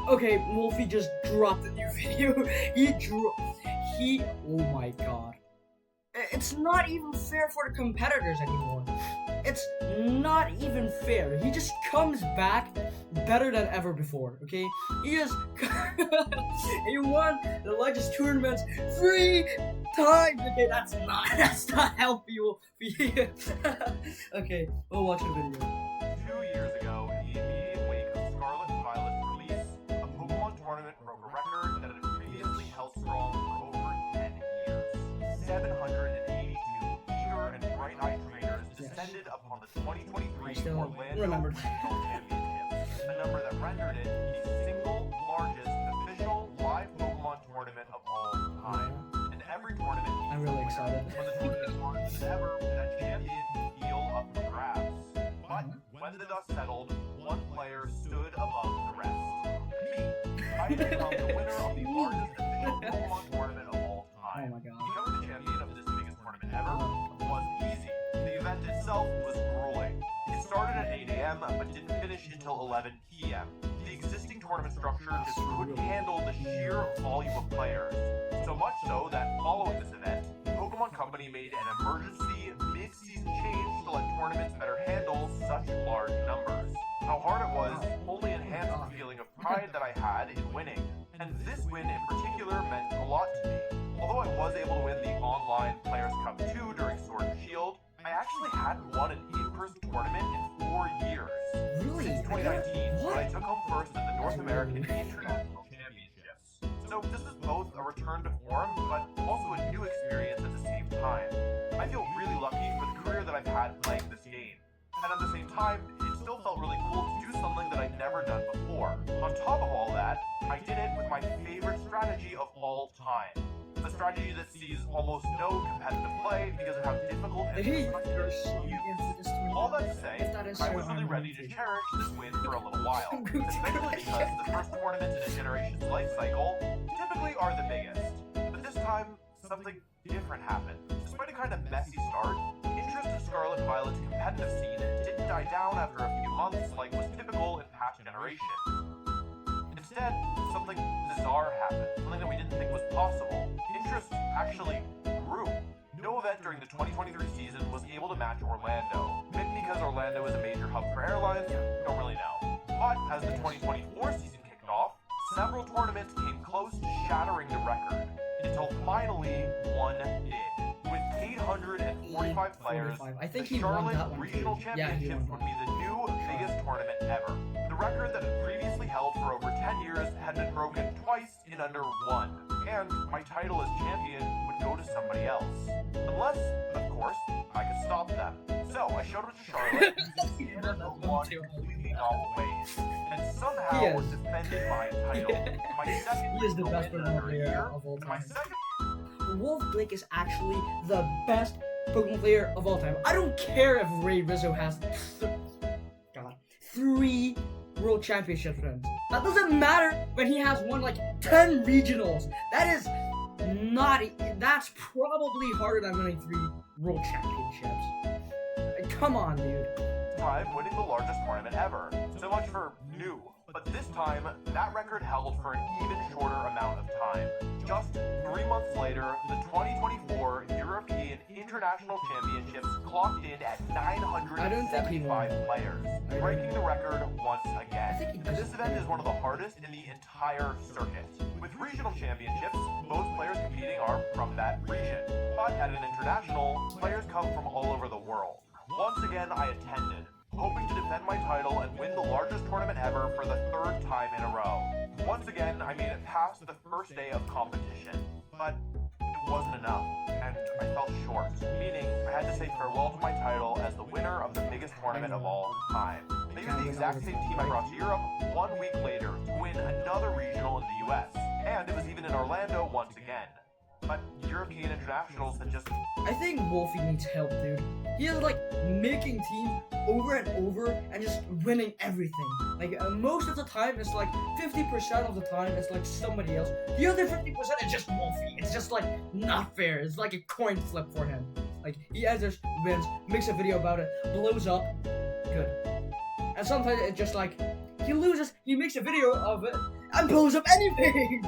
Okay, Wolfie just dropped a new video. Oh my god. It's not even fair for the competitors anymore. It's not even fair. He just comes back better than ever before, okay? He he won the largest tournaments 3 times. Okay, that's not healthy. Okay, we'll watch the video. 2 years ago, in the immediate wake of Scarlet and Violet's release, a Pokemon tournament broke a record that had previously held strong for over 10 years. 782 eager and bright-eyed trainers descended upon the 2023 Orlando Regional Championships, a number that rendered it the single largest official live Pokemon tournament of all time. And every tournament I'm really excited. when the tournament more than ever, that champion can feel up for grabs. But when the dust settled, one player stood above the rest. Me. I become the winner of the largest official Pokemon tournament of all time. Oh my god. Becoming the champion of this biggest tournament ever was easy. The event itself was grueling. It started at 8 a.m. but didn't finish until 11 p.m. The existing tournament structure just couldn't handle the sheer volume of players. So much so that following this event, Pokemon Company made an emergency mid-season change to let tournaments better handle such large numbers. How hard it was only enhanced the feeling of pride that I had in winning. And this win in particular meant a lot to me. Although I was able to win the online Players' Cup 2 during Sword and Shield, I actually hadn't won an in-person tournament in 4 years. Really? Since 2019, when I took home first in the North American International Championships. So this was both a return to form, but also a new experience at the same time. I feel really lucky for the career that I've had playing this game. And at the same time, it still felt really cool to do something that I'd never done before. On top of all that, I did it with my favorite strategy of all time. A strategy that sees almost no competitive play because of how difficult and frustrating it is. All that to say, I was really ready to cherish this win for a little while, especially because the first tournaments in a generation's life cycle typically are the biggest. But this time, something different happened. Despite a kind of messy start, interest in Scarlet and Violet's competitive scene didn't die down after a few months like was typical in past generations. Instead, something bizarre happened, something that we didn't think was possible. Interest actually grew. No event during the 2023 season was able to match Orlando. Maybe because Orlando is a major hub for airlines, don't really know. But as the 2024 season kicked off, several tournaments came close to shattering the record, until finally one did. With 845 players, I think the he won Charlotte that one Regional too. Yeah, he Championships won would be the new biggest tournament ever. The record that had previously held for over 10 years had been broken twice in under one, and my title as champion would go to somebody else. Unless, of course, I could stop them. So I showed up to Charlotte in one completely novel ways, and somehow defended my title. My second He is the win best in Pokemon under a player year, of all and my time. second Wolf Blake is actually the best Pokemon player of all time. I don't care if Ray Rizzo has 3 World Championship wins. That doesn't matter when he has won like 10 regionals. That's probably harder than winning 3 World Championships. Come on, dude. time winning the largest tournament ever. So much for new. But this time, that record held for an even shorter amount of time. Just 3 months later, the 2024 European International Championships clocked in at 975 players, breaking the record once again. And this event is one of the hardest in the entire circuit. With regional championships, most players competing are from that region. But at an international, players come from all over the world. Once again, I attended, hoping to defend my title and win the largest tournament ever for the 3rd time in a row. Once again, I made it past the first day of competition, but it wasn't enough, and I fell short, meaning I had to say farewell to my title as the winner of the biggest tournament of all time. They used the exact same team I brought to Europe 1 week later to win another regional in the US, and it was even in Orlando once again. But European internationals had just... I think Wolfie needs help, dude. He is like making teams over and over and just winning everything. Like most of the time, it's like 50% of the time it's like somebody else. The other 50% is just Wolfie. It's just like not fair. It's like a coin flip for him. Like he either wins, makes a video about it, blows up, good. And sometimes it's just like He loses, he makes a video of it, and blows up anything!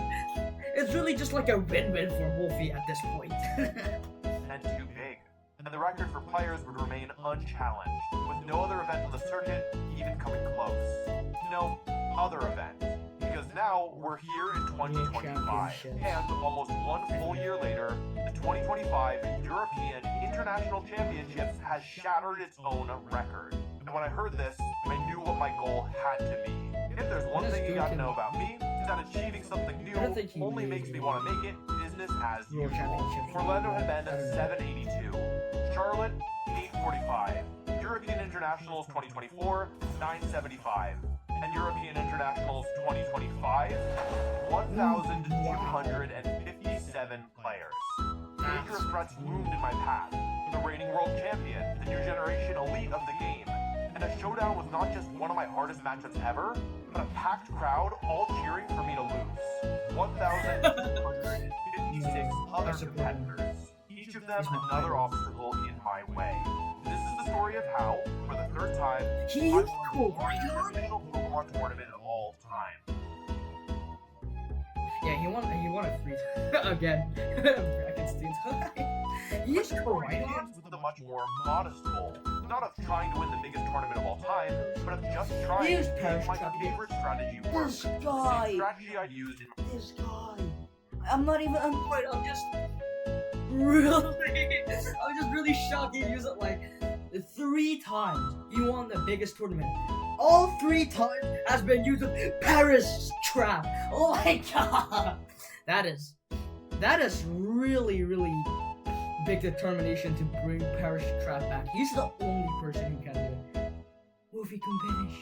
It's really just like a win-win for Wolfie at this point. And too big. And the record for players would remain unchallenged, with no other event on the circuit even coming close. No other event. Because now we're here in 2025, and almost one full year later, the 2025 European International Championships has shattered its own record. And when I heard this, I knew what my goal had to be. If there's one thing you got to know about me, is that achieving something new only makes me want to make it business as usual. Orlando had been 782, Charlotte 845, European Internationals 2024 975, and European Internationals 2025 1,257 players. Major threats loomed in my path. The reigning world champion, the new generation elite of the game, and a showdown was not just one of my hardest matchups ever, but a packed crowd all cheering for me to lose. 1,256 other competitors, each of them another obstacle in my way. This is the story of how, for the third time, I won the official Pokemon tournament of all time. Yeah, he won it 3 times. Again. Brackets 2 times. He's Koraidon. With a much more modest goal. Not of trying to win the biggest tournament of all time, but of just trying Here's to make Perish my Trap. favorite strategy work. This The guy. same strategy I'd used in This guy. I'm not even annoyed. I'm just really shocked he used it like 3 times. He won the biggest tournament. All 3 times has been used with Paris Trap. Oh my god. That is really big determination to bring Paris Trap back. He's the only person who can do it. Wolfie can finish.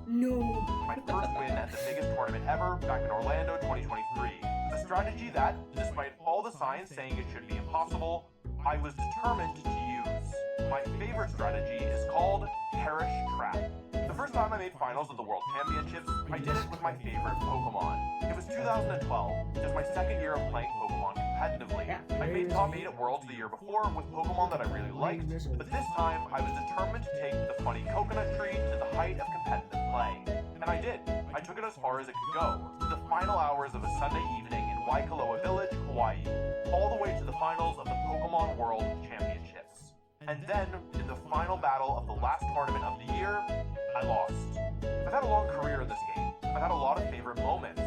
No. my first win at the biggest tournament ever back in Orlando 2023. A strategy that, despite all the science saying it should be impossible, I was determined to use. My favorite strategy is called Perish Trap. The first time I made finals of the World Championships, I did it with my favorite Pokemon. It was 2012, just my second year of playing Pokemon competitively. I made top 8 at Worlds the year before with Pokemon that I really liked, but this time I was determined to take the funny coconut tree to the height of competitive play. And I did. I took it as far as it could go, to the final hours of a Sunday evening in Waikoloa Village, Hawaii, all the way to the finals of the Pokemon World Championships. And then, in the final battle of the last tournament of the year, I lost. I've had a long career in this game. I've had a lot of favorite moments.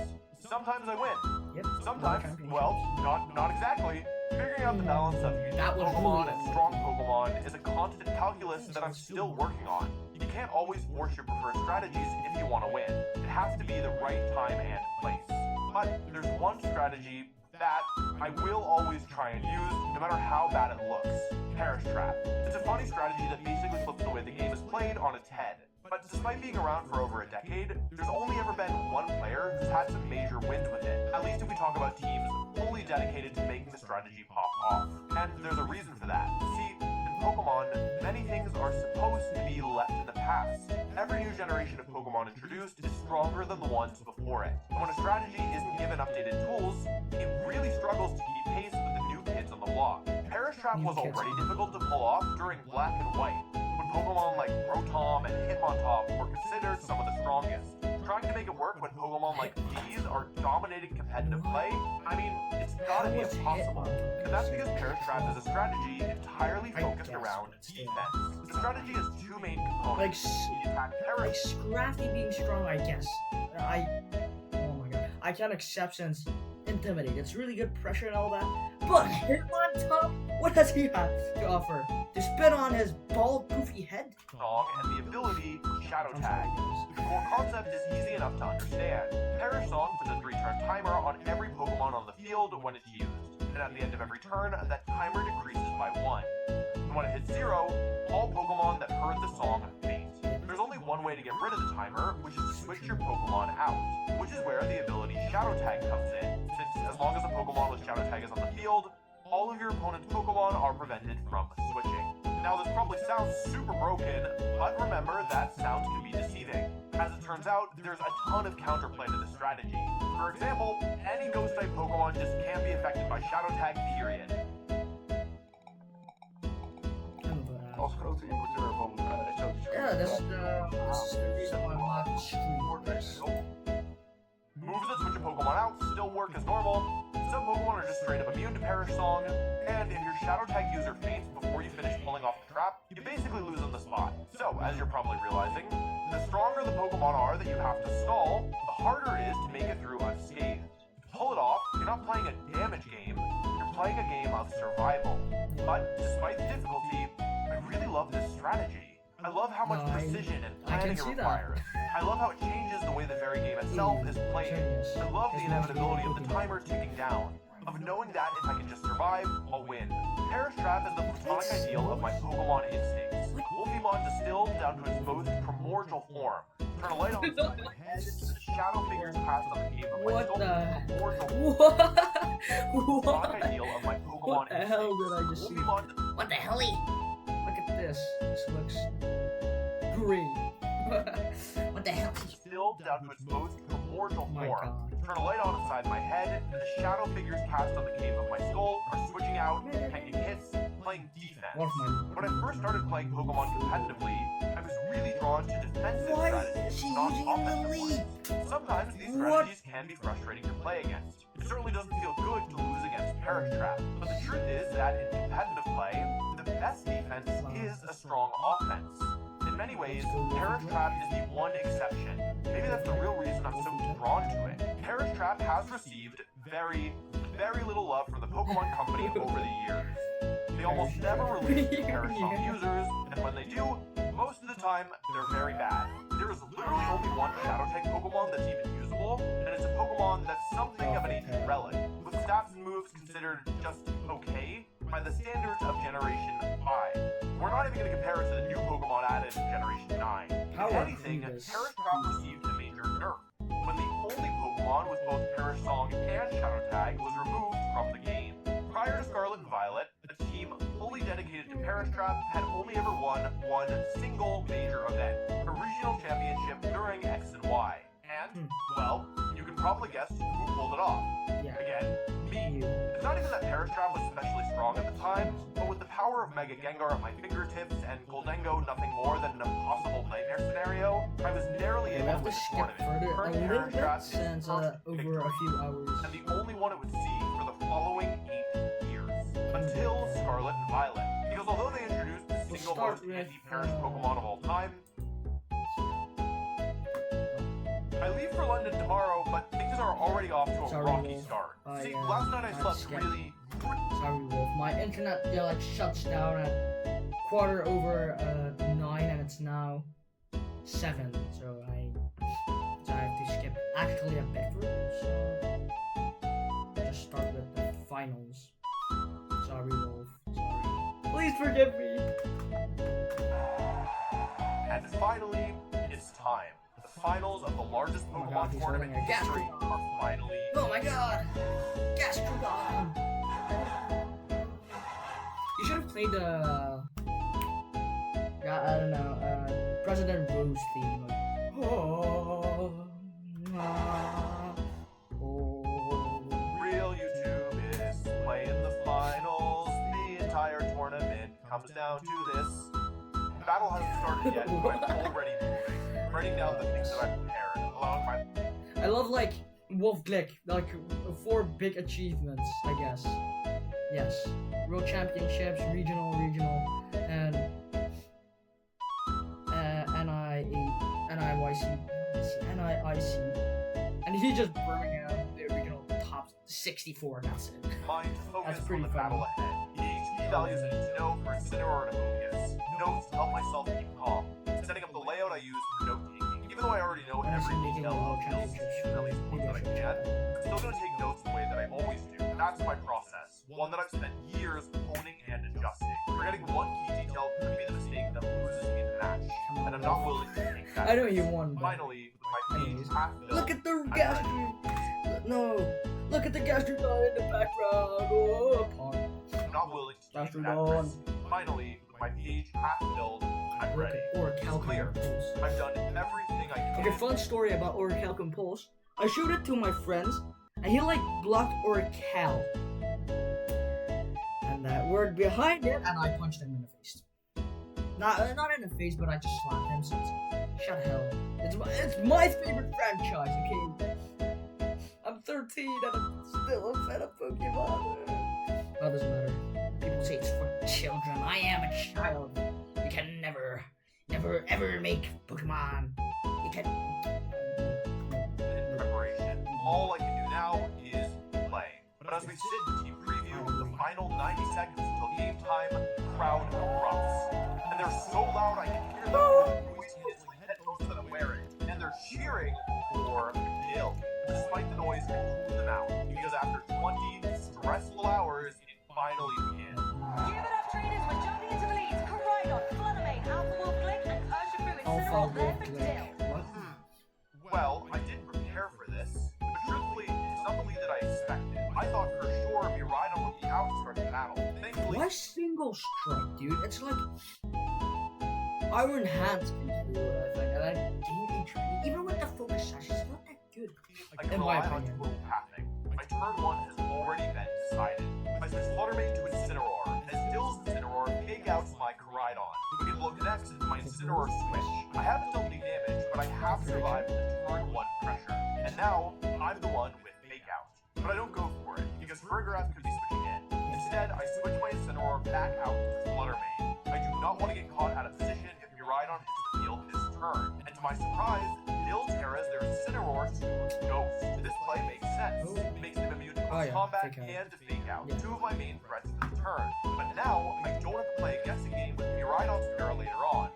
Sometimes I win. Yep. Sometimes, well, not exactly. Figuring out the balance of unique That was Pokemon really and strong Pokemon is a constant calculus that I'm still working on. You can't always force your preferred strategies if you want to win. It has to be the right time and place. But there's one strategy that I will always try and use, no matter how bad it looks. Perish Trap. It's a funny strategy that basically flips the way the game is played on its head. But despite being around for over a decade, there's only ever been one player who's had some major wins with it. At least if we talk about teams fully dedicated to making the strategy pop off. And there's a reason for that. See, in Pokemon, many things are supposed to be left in the past. Every new generation of Pokemon introduced is stronger than the ones before it. And when a strategy isn't given updated tools, it really struggles to keep pace with the new kids on the block. Perish Trap was already difficult to pull off during Black and White, when Pokemon like Rotom and Hitmontop were considered some of the strongest. Trying to make it work when Pokemon like these are dominating competitive play, I mean, it's gotta be impossible. And that's because Perish Trap is a strategy entirely focused around defense. The strategy has 2 main components. The attack Like Perish. Scrafty being strong, I guess. Oh my god. I can't accept since Intimidate. It's really good pressure and all that. But Hitmontop, what does he have to offer? To spit on his bald, goofy head? Song and the ability Shadow Tag. The core concept is easy enough to understand. Perish Song puts a 3-turn timer on every Pokemon on the field when it's used, and at the end of every turn, that timer decreases by 1. And when it hits 0, all Pokemon that heard the song faint. There's only one way to get rid of the timer, which is to switch your Pokemon out, which is where the ability Shadow Tag comes in, since as long as a Pokemon with Shadow Tag is on the field, all of your opponent's Pokemon are prevented from switching. Now this probably sounds super broken, but remember that sounds can be deceiving. As it turns out, there's a ton of counterplay to this strategy. For example, any Ghost-type Pokemon just can't be affected by Shadow Tag, period. als grote importeur van exotische Yeah, this is the reason why I'm not stream. Moves that switch a Pokemon out still work as normal. Some Pokemon are just straight up immune to Perish Song, and if your Shadow Tag user faints before you finish pulling off the trap, you basically lose on the spot. So, as you're probably realizing, the stronger the Pokemon are that you have to stall, the harder it is to make it through unscathed. To pull it off, you're not playing a damage game, you're playing a game of survival. But despite the difficulty, I really love this strategy. I love how much precision and planning it requires. I love how it changes the way the very game itself is played. I love the inevitability of the timer ticking down, of knowing that if I can just survive, I'll win. Perish Trap is the platonic ideal of my Pokemon instincts. Wolfemon distilled down to its most primordial form. Turn a light on inside my head, the shadow figures cast on the game of my What soul, the? primordial What? platonic ideal of my Pokemon What the hell instincts. did I just see? Wolfemon What the hell? Look at this. This looks great. What the hell? distilled down to its most primordial Oh my form. god. Turn a light on inside my head, and the shadow figures cast on the cave of my skull are switching out, taking hits, playing defense. One of my. When I first started playing Pokemon competitively, I was really drawn to defensive Why strategies, is she not using the offensive leap? ones. Sometimes these What? strategies can be frustrating to play against. It certainly doesn't feel good to lose against Perish Trap, but the truth is that in competitive play, the best defense is a strong offense. In many ways, Perish Trap is the one exception. Maybe that's the real reason I'm so drawn to it. Perish Trap has received very little love from the Pokemon Company over the years. They almost never release new Perish Song users, and when they do, most of the time, they're very bad. There is literally only one Shadow Tag Pokemon that's even usable, and it's a Pokemon that's something of an ancient relic, with stats and moves considered just okay by the standards of Generation 5. We're not even going to compare it to the new Pokemon added in Generation 9. If Power anything, Cleavers. Perish Trap received a major nerf, when the only Pokemon with both Perish Song and Shadow Tag was removed from the game. Prior to Scarlet and Violet, a team fully dedicated to Perish Trap had only ever won one single major event, a regional championship during X and Y. And, well, you can probably guess who pulled it off. Yeah. Again, me. You. It's not even that Perish Trap was especially strong at the time, but with the power of Mega Gengar at my fingertips and Goldengo nothing more than an impossible nightmare scenario, I was narrowly We able have to to win the skip tournament. further a Earned little Perish bit Trap its since first over a victory, few hours. and the only one it would see for the following 8 years, until Scarlet and Violet. Because although they introduced the We'll single start most with, anti-Perish Pokemon of all time, I leave for London tomorrow, but things are already off to a Sorry, rocky Wolf. start. I, See, uh, last night I I slept skipped. really... Sorry, Wolf. My internet like shuts down at quarter over 9, and it's now 7. So I have to skip actually a bit further. So just start with the finals. Sorry, Wolf. Sorry. Please forgive me. And finally, it's time. The finals of the largest Oh my Pokemon God, he's tournament in holding a history Gastrodon. are finally... Oh my god! Gastrodon! You should have played the... Yeah, I don't know, President Rose theme. Like, oh, Real YouTube is playing the finals. The entire tournament comes down to this. The battle hasn't started yet, but I'm already moving. Writing down the things that I've prepared, allowing my... I love, like, Wolf Glick, like, 4 big achievements, I guess. Yes. World Championships, regional, and NIIC. And he just Birmingham, the original top 64, that's it. Mind to focus That's pretty on the funny. battle ahead. The HP values I need to know for Incineroar and Amogus. Notes to help myself keep calm. Setting up the layout I use for note taking. Even though I already know every Making detail the of World builds, Championships. even at least the ones that I can, I'm still going to take notes the way that I always do. That's my process. One that I've spent years honing and adjusting. Forgetting one key detail could be the mistake that loses me the match. And I'm not willing to take that I know risk. you won, but Finally, with my page anyways. half filled, look at the I'm Gastrodon. No, look at the Gastrodon in the background. Oh, pond. I'm not willing to take that Gastrodon. risk. Finally, with my page half filled, I'm Look ready. at Orichalcum Clear. Pulse. I've done everything I can. Okay, fun story about Orichalcum Pulse. I showed it to my friends, and he like blocked Orical. And that word behind it, and I punched him in the face. Not in the face, but I just slapped him. So shut the hell. It's my favorite franchise. Okay. I'm 13 and I'm still a fan of Pokemon. That doesn't matter. People say it's for children. I am a child. You can never, ever make Pokemon. You can. In preparation, all I can do now is play. But as we sit in team preview, the final 90 seconds until game time, the crowd erupts. And they're so loud I can hear them voices with headphones that I'm wearing. And they're cheering for Dill. Despite the noise, I pulled them out. Because after 20 stressful hours, it finally begins. Give it up, trainers. We're jumping into the leads. Koraidon, Fluttermane, Alpha Wolf Glick, and Urshifu and Alpha Cineroar there Wolf for Glick. Dill. What? Well, I did prepare for this, but truthfully, it's not the lead that I expected. I thought for sure Miraidon would be out to start the battle. Thankfully, Why single strike, dude? It's like Iron Hands can do it, I think. And I gain HP. Even with the focus sash, it's not that good. I can in my rely on opinion. total pathing. My turn 1 has already been decided. I switch Fluttermane to Incineroar. As Dill's Incineroar, fake out my Koraidon. We can look next into my Incineroar switch. I haven't dealt any damage, but I have survived the turn 1 pressure. And now, I'm the one with fake out. But I don't go for it, because Farigiraf could be switching in. Instead, I switch my Incineroar back out to Fluttermane. I do not want to get caught out of position if Miraidon hits the field this turn. And to my surprise, Dill Terras their Incineroar to Ghost. This play makes sense. It makes them immune to Oh, close yeah, combat fake out. and to fake out. Yeah. Two of my main threats for the turn. But now, I don't have to play a guessing game with Miraidon's Terra later on.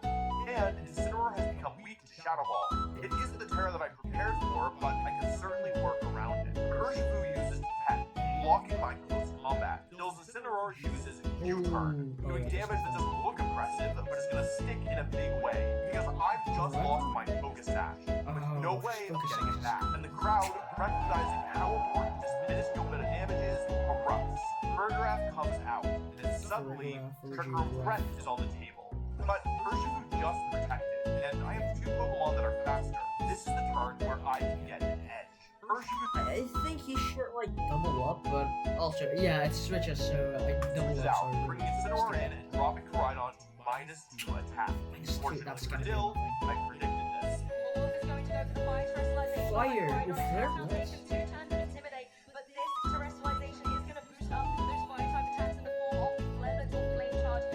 And Incineroar has become weak to Shadow Ball. It isn't the Terra that I prepared for, but I can certainly work around it. Urshifu uses Pet, blocking my close combat. Dill's Incineroar uses U-Turn, Ooh, doing oh, yeah. damage that doesn't look impressive, but it's gonna stick in a big way. Because I've just lost my Focus Sash. With no way of getting it back. And the crowd, recognizing how important this minuscule bit of damage is, erupts. Farigiraf comes out, and then suddenly, Trick Room Threat is on the table. But Urshifu just protected, and I have 2 Pokemon that are faster. This is the turn where I can get an edge. Urshifu I think he should like double up, but also yeah, it switches, so I double switches up. out, So bringing Incineroar in and dropping Koraidon to -2 attack. Minus 2, that's Fortunately for gonna be Dill, annoying. I predicted this. Wolf is going to go for the fire terrestrialization. Fire, Koraidon if has they're now blessed. taken 2 turns to intimidate, but this terrestrialization is going to boost up those fire type attacks in the form of Flare or Flame Charge.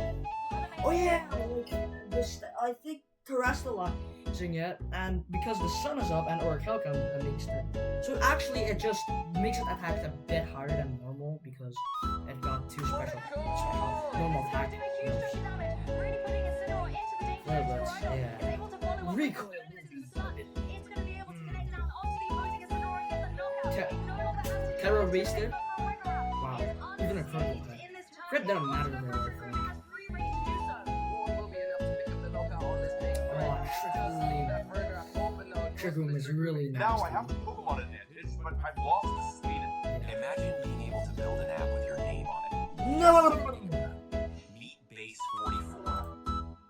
Fluttermane Oh yeah, like this. I think terrestrializing it, and because the sun is up and Oracle makes it. So actually, it just makes it attack a bit higher than normal because it got 2 special normal attack. doing huge chunky damage, really putting Incineroar into the danger zone. Flare Blitz, Koraidon yeah. is able to follow up Recoil. It's going to be able to connect down onto the opposing Incineroar and get the knockout. Ter- It no longer has to Terra do Beast there? anything, but Farigiraf Wow. is Even a crit unscathed with that. in this turn. Crit doesn't It matter also in has real free life. range to do so. Will be enough to pick up the knockout on this game. Oh, Trick Room is really nice. Now I have the Pokemon advantage, but I've lost the speed. Imagine being able to build an app with your name on it. No. Meet Base 44.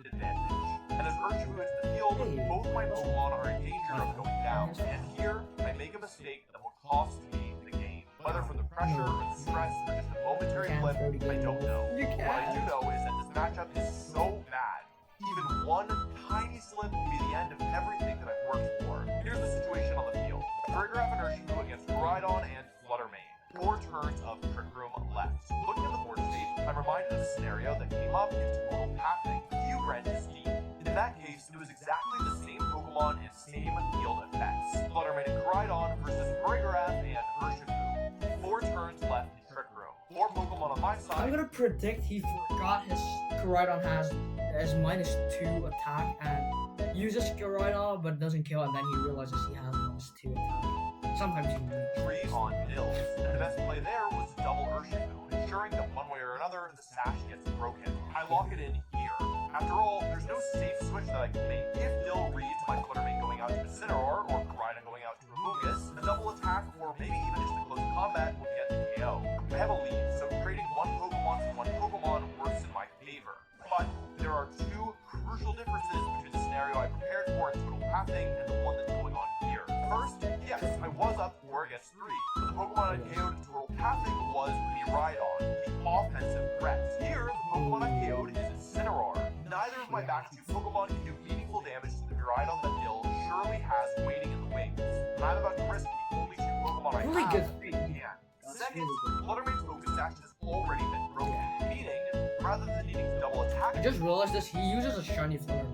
Advantage. And as Urshifu hits the field, Hey. both my Pokemon are in danger of going down. And here, I make a mistake that will cost me the game. Whether from the pressure or the stress or just a momentary Can't blip, throw the I game don't off. know. You What I do can't. know is that this matchup is so bad. Even one tiny slip can be the end of everything that I've worked for. Here's the situation on the field. Farigiraf and Urshifu against Koraidon and Fluttermane. 4 turns of Trick Room left. Looking at the board state, I'm reminded of a scenario that came up in Total Pathing. You read this deep. In that case, it was exactly the same Pokemon and same field effects. Fluttermane and Koraidon versus Farigiraf and Urshifu. 4 turns left in Trick Room. 4 Pokemon on my I'm side. gonna predict he forgot his Koraidon has -2 attack and uses Koraidon but doesn't kill, and then he realizes he has -2 attack. Sometimes he moves. 3 on Dills. And the best play there was double Urshifu, ensuring that one way or another, the sash gets broken. I lock it in here. After all, there's no safe switch that I can make. If Dill reads my Fluttermane going out to Incineroar, or Koraidon going out to Remogus, a double attack, or maybe even just a close combat will get the KO. I have a lead, so trading one Pokemon for one Pokemon works in my favor. But there are 2 crucial differences between the scenario I prepared for in Total Pathing and the one that's going on here. First, yes, I was up 4 against 3. But the Pokemon I KO'd in Total Passing was Miraidon, the offensive threat. Here, the Pokemon I KO'd is Incineroar. Neither of my back 2 Pokemon can do meaningful damage to the Miraidon that Dill surely has waiting in the wings. And I'm about to risk the only 2 Pokemon I Really have good. to beat can. That's Second, really good. Fluttermane's Focus Action has already been broken, meaning, rather than needing to double attack, I just realized this. He uses a shiny flower.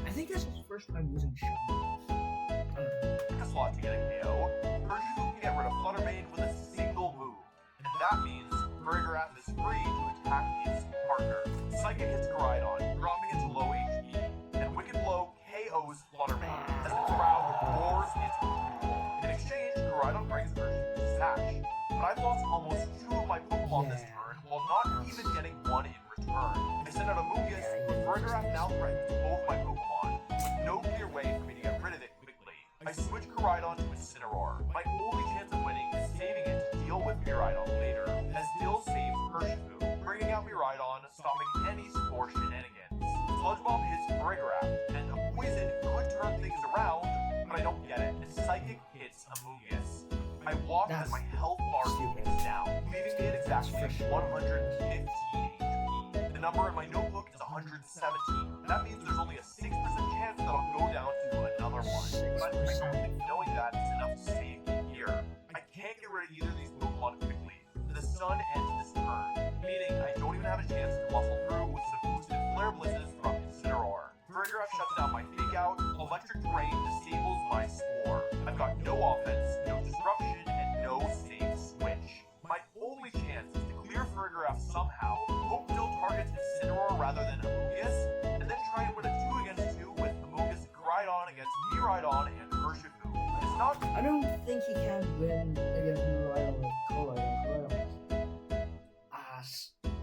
I think that's his first time using shiny. I don't know. a slot to get a KO, Urshifu can get rid of Fluttermane with a single move. And that means Farigiraf is free to attack its partner. Psychic hits Koraidon, dropping it to low HP, and Wicked Blow KOs Fluttermane as the crowd roars its approval. In exchange, Koraidon brings Urshifu's Sash, but I've lost almost 2 of my Pokemon this turn while not even getting 1 in return. I send out a Amoonguss, but Farigiraf now threatens both my Pokemon, with no clear way for me to get rid of it quickly. I switch Koraidon to Incineroar. My only chance of winning is saving it to deal with Miraidon later, as Dill saves Urshifu, bringing out Miraidon, stopping any Spore shenanigans. Sludge Bomb hits Farigiraf, and a poison could turn things around, but I don't get it, and Psychic hits Amoonguss. I walk as That's my health bar stupid. is down, leaving me at exactly 115 HP. The number in my notebook is 117. That means there's only a 6% chance that I'll go down to another one. But I don't think knowing that is enough to save me here. I can't get rid of either of these Pokemon quickly. The sun ends this turn, meaning I don't even have a chance to muscle through with some boosted Flare Blizzes from Incineroar. Farigiraf shuts down my Fake Out, Electric Terrain disables my Spore. I've got no offense, no disruption, and no save switch. My only chance is to clear Farigiraf somehow, hope Dill targets Incineroar rather than Amoonguss, and then try and win a 2 against 2 with Amoonguss and Koraidon against Miraidon and Urshifu. It's not I don't think he can win against Miraidon with Koraidon.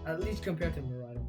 At least compared to Miraidon.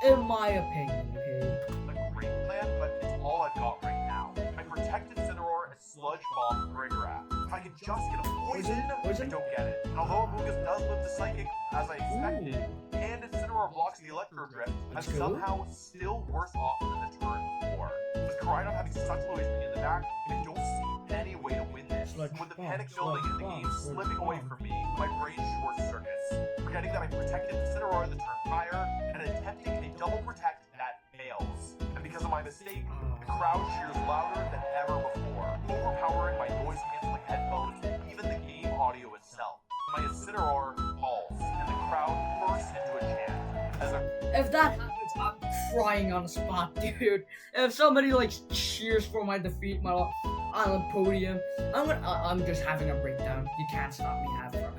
In my opinion, okay? a great plan, but it's all I've got right now. I protect Incineroar and Sludge Bomb Farigiraf. If I can just get a poison, Poison? I don't get it. And although Amoonguss does live the Psychic, as I expected, and Incineroar blocks the Electro Drift, I'm Let's go. somehow still worse off than the turn before. With Koraidon having such low HP in the back, I don't see any way to win this. Sludge With the Bomb, panic building and the Sludge game Bomb, Sludge slipping away Bomb. from me, my brain short circuits. Forgetting that I protected Incineroar the turn prior, and attempting a double protect that fails. And because of my mistake, the crowd cheers louder than ever before, overpowering my noise-canceling headphones and even the game audio itself. My Incineroar falls, and the crowd bursts into a chant. As a If that happens, I'm crying on the spot, dude. If somebody like cheers for my defeat, on the podium, I'm just having a breakdown. You can't stop me from having a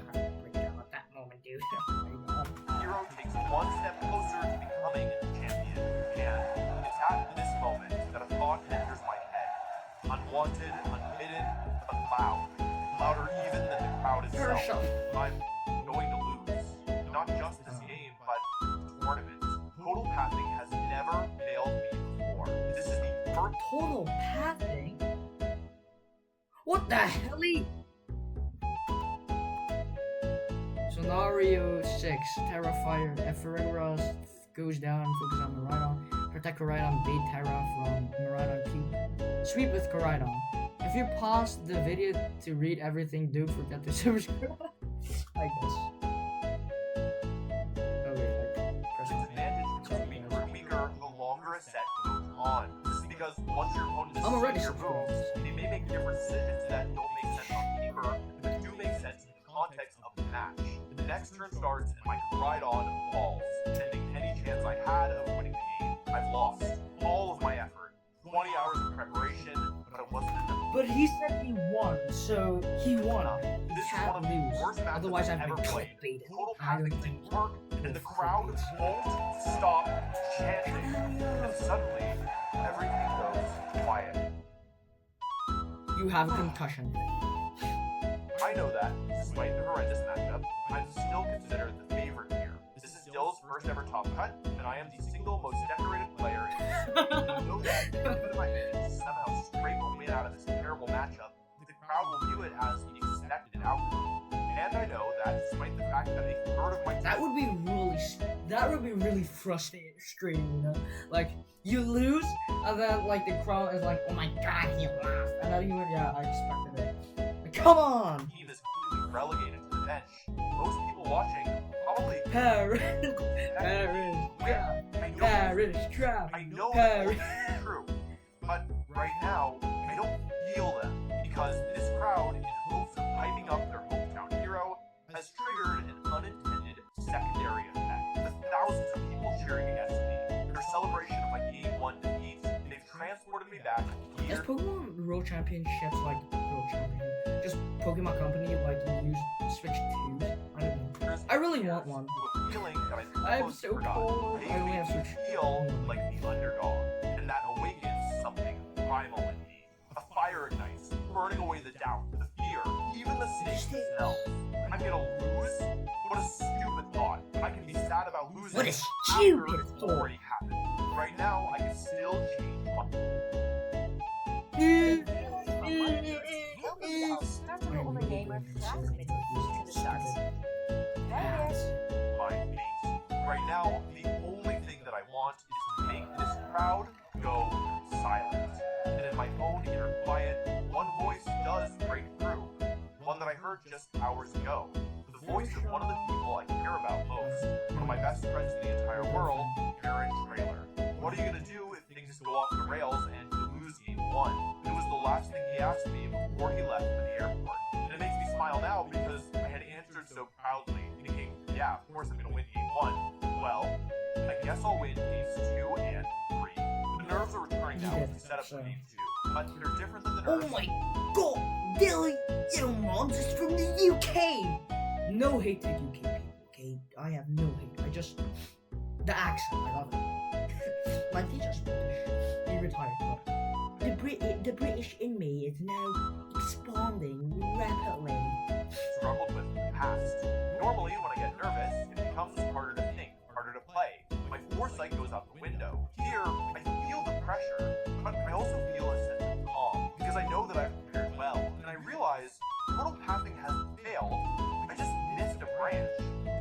breakdown at that moment, dude. Oh my god. hero takes one step closer to becoming champion, and it's at this moment that a thought enters my head. Unwanted, unbidden, but loud. Louder even than the crowd itself. Herschel. I'm going to lose. Not just this game, but tournaments. Total Pathing has never failed me before. This is the first Total pathing? What the hell? Scenario 6, Terrafire. If Farigiraf goes down, focus on Miraidon. Protect Koraidon, bait Terra from Miraidon Keep. Sweep with Koraidon. If you pause the video to read everything, don't forget to subscribe. I guess. Oh wait, press on. advantage becomes weaker and weaker the longer a set goes on. This is because once your opponent is I'm already seeing your subscribed. moves, they may make different decisions that don't make sense on paper, but do make sense in the context of the match. The next turn starts and my Koraidon falls, ending any chance I had of winning the game. I've lost all of my effort, 20 hours of preparation, but it wasn't enough. But he said he won, so he won. This is Can't one of the lose. worst matches Otherwise, I've I've ever been played. clickbaited. Total I don't Pathing think- didn't work, and the crowd won't stop chanting. And suddenly, everything goes quiet. You have a concussion. I know that, despite the horrendous matchup, I'm still considered the favorite here. This is Dill's first ever top cut, and I am the single most decorated player in history. I know that, even if I manage to somehow scrape a win out of this terrible matchup, the crowd will view it as the expected outcome. And I know that, despite the fact that a third of my That would be really that would be really frustrating, you know? Like, you lose, and then, like, the crowd is like, oh my god, he lost. And then I expected it. Like, come on! The team is completely relegated to the bench. Most people watching probably Paris, Paris, trap, Paris, trap, I know Paris. that's true, but right now I don't feel them because this crowd, in hopes of hyping up their hometown hero, has triggered an unintended secondary effect. The thousands of people cheering against me, their celebration of my Game 1 defeat, they've transported me back Is here. Pokemon World Championships like World Championship? Just Pokemon Company like you use Switch 2? I don't know. I really want one. To a feeling that I I'm almost so forgot. cold. They I only make have me Switch. feel like the underdog, and that awakens something primal in me. A fire ignites, burning away the doubt, the fear, even the snakes themselves. I'm gonna lose? What a stupid thought. I can be sad about losing What a after stupid it's thought. already happened. Right now, I can still change my fate. Right now, the only thing that I want is to make this crowd go silent. And in my own inner quiet, one voice does break through. One that I heard just hours ago. The voice of one of the people I care about most. One of my best friends in the entire world, Aaron Trailer. What are you gonna do if things go off the rails and you lose Game 1? It was the last thing he asked me before he left for the airport. And it makes me smile now because I had answered so proudly, thinking, yeah, of course I'm gonna win Game 1. Well, I guess I'll win Games 2 and 3. The nerves are returning now with the setup for Game 2, but they're different than the Oh nerves. my god, Dilly, you monsters from the UK! No hate to UK people, okay? I have no hate. I just the accent, I love it. My teacher's British. He retired, but the British in me is now expanding rapidly. Struggled with in the past. Normally, when I get nervous, it becomes harder to think, harder to play. My foresight goes out the window. Here, I feel the pressure, but I also feel a sense of calm because I know that I've prepared well, and I realize total pathing hasn't failed. I just missed a branch.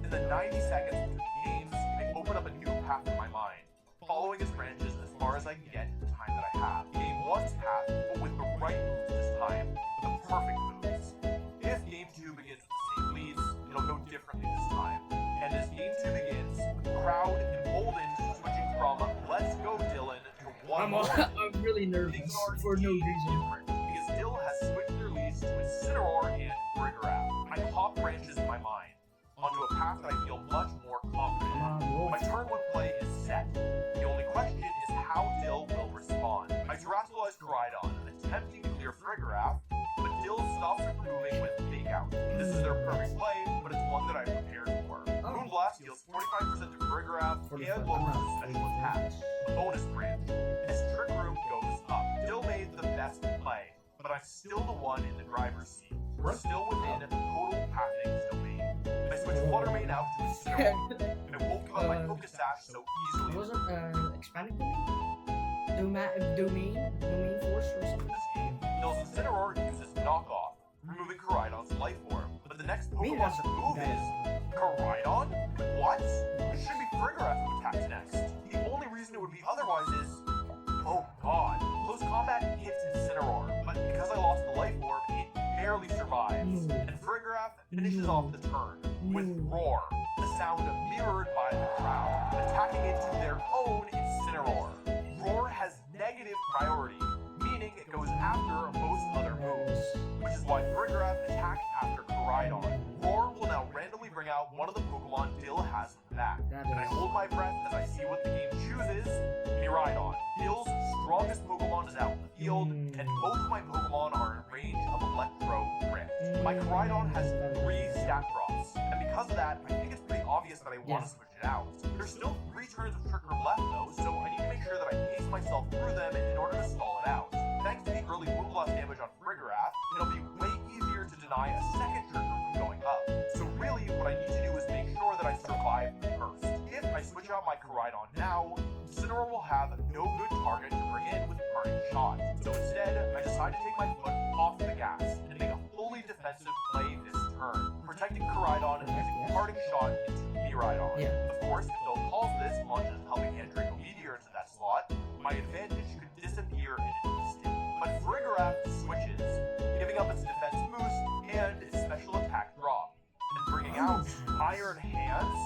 In the 90 seconds between games, I open up a new path in my mind, following its branches as far as I can get in the time that I have. Game 1's path, but with the right moves this time, with the perfect moves. If Game 2 begins with the same leads, it'll go differently this time. And as Game 2 begins, the crowd emboldened, switching from "Let's go, Dylan" to "One more." I'm really nervous Things are for no indeed reason. different, because Dill has switched their leads to Incineroar and Triggerap. I hop branches in my mind onto a path that I feel much more confident in. Come on, roll. My turn 1 play is set. The only question is how Dill will respond. I Terrasilize Koridon, attempting to clear Triggerap, but Dill stops improving with Fake Out. This is their perfect play, but it's one that I prepared for. Moonblast deals 45% to Triggerap and lowers the special attack. The bonus branch. As Trick Room goes up, Dill made the best play, but I'm still the one in the driver's seat. We're still within total pathing domain. I switch Flutter Mane out to Incineroar, and it won't give up my Focus Sash so easily. Wasn't expanding domain force or something? This game, Dill's Incineroar uses Knockoff, removing Koridon's life form. But the next Maybe Pokemon that's to move is Koridon? What? It should be Triggerap who attacks next. The only reason it would be otherwise is, oh god, close combat hits Incineroar, but because I lost the life orb, it barely survives. No. And Triggerap finishes No. off the turn with No. Roar, the sound mirrored by the crowd, attacking it to their own Incineroar. Roar has negative priority, meaning it goes after most other moves, which is why Triggerap attacked after Koridon. Roar will now randomly bring out one of the Pokemon Dill has in the back, That and I is- hold my breath as I see what the game chooses. Miraidon. Dill's strongest Pokemon is out in the field, and both of my Pokemon are in range of Electro Rift. My Koridon has 3 stat drops, and because of that, I think it's pretty obvious that I want to switch it out. There's still 3 turns of Trick Room left though, so I need to make sure that I pace myself through them in order to stall it out. Thanks to the early Moonblast damage on Triggerap, it'll be way easier to deny a second Trick Room from going up. So really, what I need to do is make sure that I survive first. If I switch out my Koridon now, Incineroar will have no good target to bring in with Parting Shot. So instead, I decide to take my foot off the gas and make a fully defensive play this turn, protecting Koridon and using Parting Shot into Rhydon. Yeah. Of course, if Phil calls this, launches Helping Hand Draco Meteor into that slot, my advantage could disappear in an instant. But Farigiraf switches, giving up its defense boost and its special attack drop, and bringing out Iron Hands,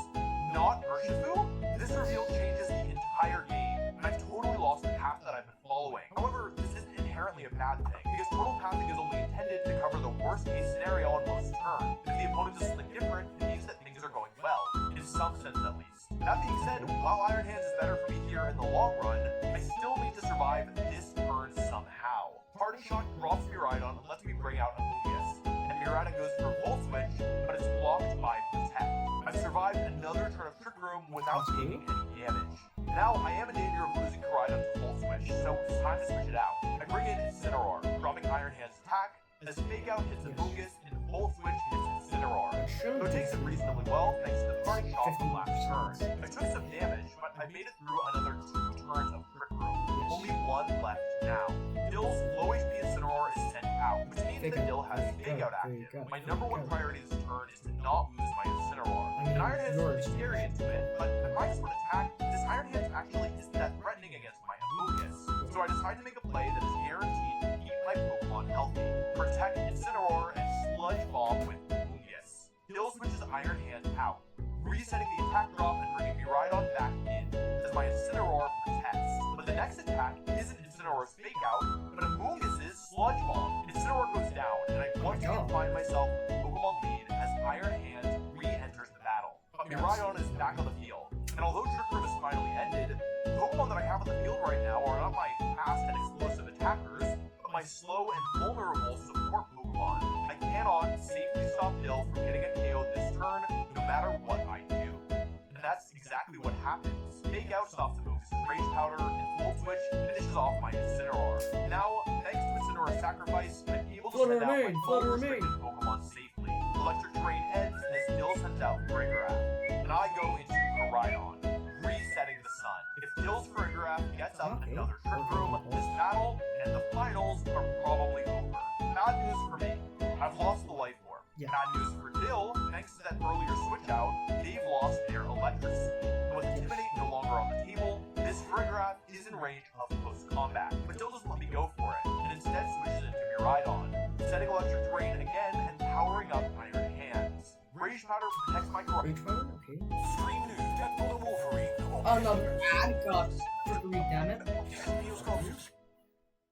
not Urshifu. This reveal changes the entire game, and I've totally lost the path that I've been following. However, this isn't inherently a bad thing, because total pathing is only intended to cover the worst case scenario on most turns. If the opponent does something different, it means that things are going well, in some sense at least. That being said, while Iron Hands is better for me here in the long run, I still need to survive this turn somehow. Party Shot drops Miraidon and lets me bring out Amoonguss, and Miraidon goes for a Volt Switch, but it's blocked by Protect. I've survived another turn of Trick Room without taking any damage. Now I am in danger of losing Koraidon to Volt Switch, so it's time to switch it out. I bring in Incineroar, dropping Iron Hand's attack, as Fake Out hits Amoonguss and Volt Switch hits Incineroar. So it takes it reasonably well thanks to the Party Shot from last turn. I took some damage, but I made it through another 2 turns of Trick Room. Only 1 left now. Dill's low HP Incineroar is sent out, which means that Dill has Fake Out active. My number 1 priority this turn is to not lose my Incineroar. And Iron Hands is pretty scary into it, but if I sword attack, this Iron Hands actually isn't that threatening against my Amoonguss. So I decide to make a play that is guaranteed to keep my Pokemon healthy. Protect Incineroar and Sludge Bomb with Amoonguss. Dill switches Iron Hands out, resetting the attack drop and bringing Miraidon back in, as my Incineroar protects. But the next attack isn't Incineroar's Fake Out, but Amoonguss's Sludge Bomb. Incineroar goes down, and I once again find myself with the Pokemon lead as Iron Hands re-enters the battle. But Miraidon is back on the field, and although Trick Room is finally ended, the Pokemon that I have on the field right now are not my fast and explosive attackers, but my slow and vulnerable support Pokemon. I cannot safely stop Dill from getting a KO this turn, no matter what I do. And that's exactly what happens. Fake Out stops Amoonguss' Rage Powder, and Volt Switch finishes off my Incineroar. Now, thanks to Incineroar's sacrifice, I'm able to send out my full restricted Pokemon safely. Electric Terrain ends as Dill sends out Farigiraf, and I go into Koraidon, resetting the sun. If Dill's Farigiraf gets up in another Trick Room, this battle and the finals are probably over. Bad news for me, I've lost the Life Orb. Yeah. Bad news for Dill, thanks to that earlier switch out, they've lost their Electricity. And with Intimidate no longer on the table, this Farigiraf is in range of close combat. But Dill doesn't let me go for it, and instead switches into Miraidon, setting Electric Terrain again and powering up Iron Hands. Rage Powder protects my Rage Powder? Okay. Stream news, Deadpool and Wolverine. Another ad got trickery, damn it.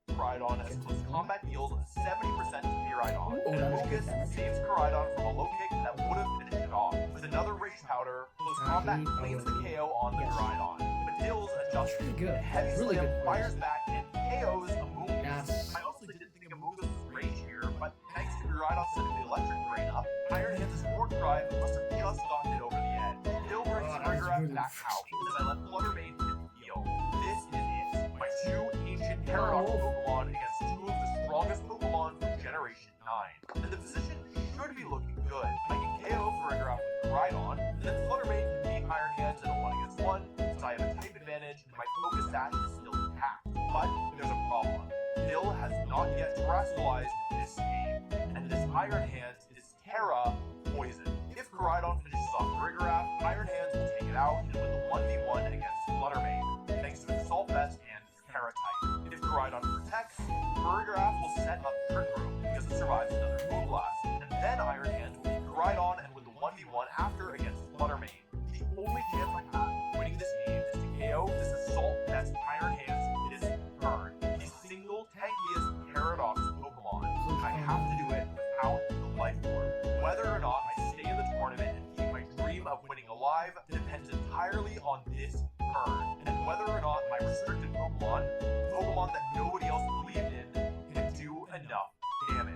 Koraidon as close combat deals 70% to Miraidon, Ooh, and that was good Amoonguss damage. saves Koraidon from a low kick that would have finished it off. With another Rage Powder, close combat claims the KO on the Yes. Miraidon, but Dill's adjusts. Pretty good. Heavy Really Slam good fires plays. back and KOs Amoonguss. Yes. I also didn't think Amoonguss was rage here, but thanks to Miraidon setting the electric drain up, Iron Hands' support drive must have just gotten it over the edge. Dill brings Oh, that was Farigiraf really back out as I let Fluttermane hit the field. This is it. My 2 ancient Oh. Paradox Pokemon against 2 of the strongest Pokemon from Generation 9. And the position should be looking good. I can KO Farigiraf with Koraidon, and then Fluttermane can beat Iron Hands in a 1 against 1, since I have a type advantage and my Focus Dash is still intact. But there's a problem. Dill has not yet terrestrialized this game, and this Iron Hands is Terra Poison. If Koraidon finishes off Farigiraf, Iron Hands will take it out and win the 1v1 against Fluttermane, thanks to its Assault Vest and its Terra type. If Koraidon protects, Farigiraf will set up Trick Room because it survives another Moonblast, and then Iron Hands will beat Koraidon and win the 1v1 after against Fluttermane. The only chance I have of winning this game is to KO this Assault Vest Iron Hands this turn. The single tankiest Paradox Pokemon. I have to do it without the Life Orb. Whether or not I stay in the tournament and keep my dream of winning alive depends entirely on this turn, and whether or not my restricted Pokemon, Pokemon that nobody else believed in, can do enough damage.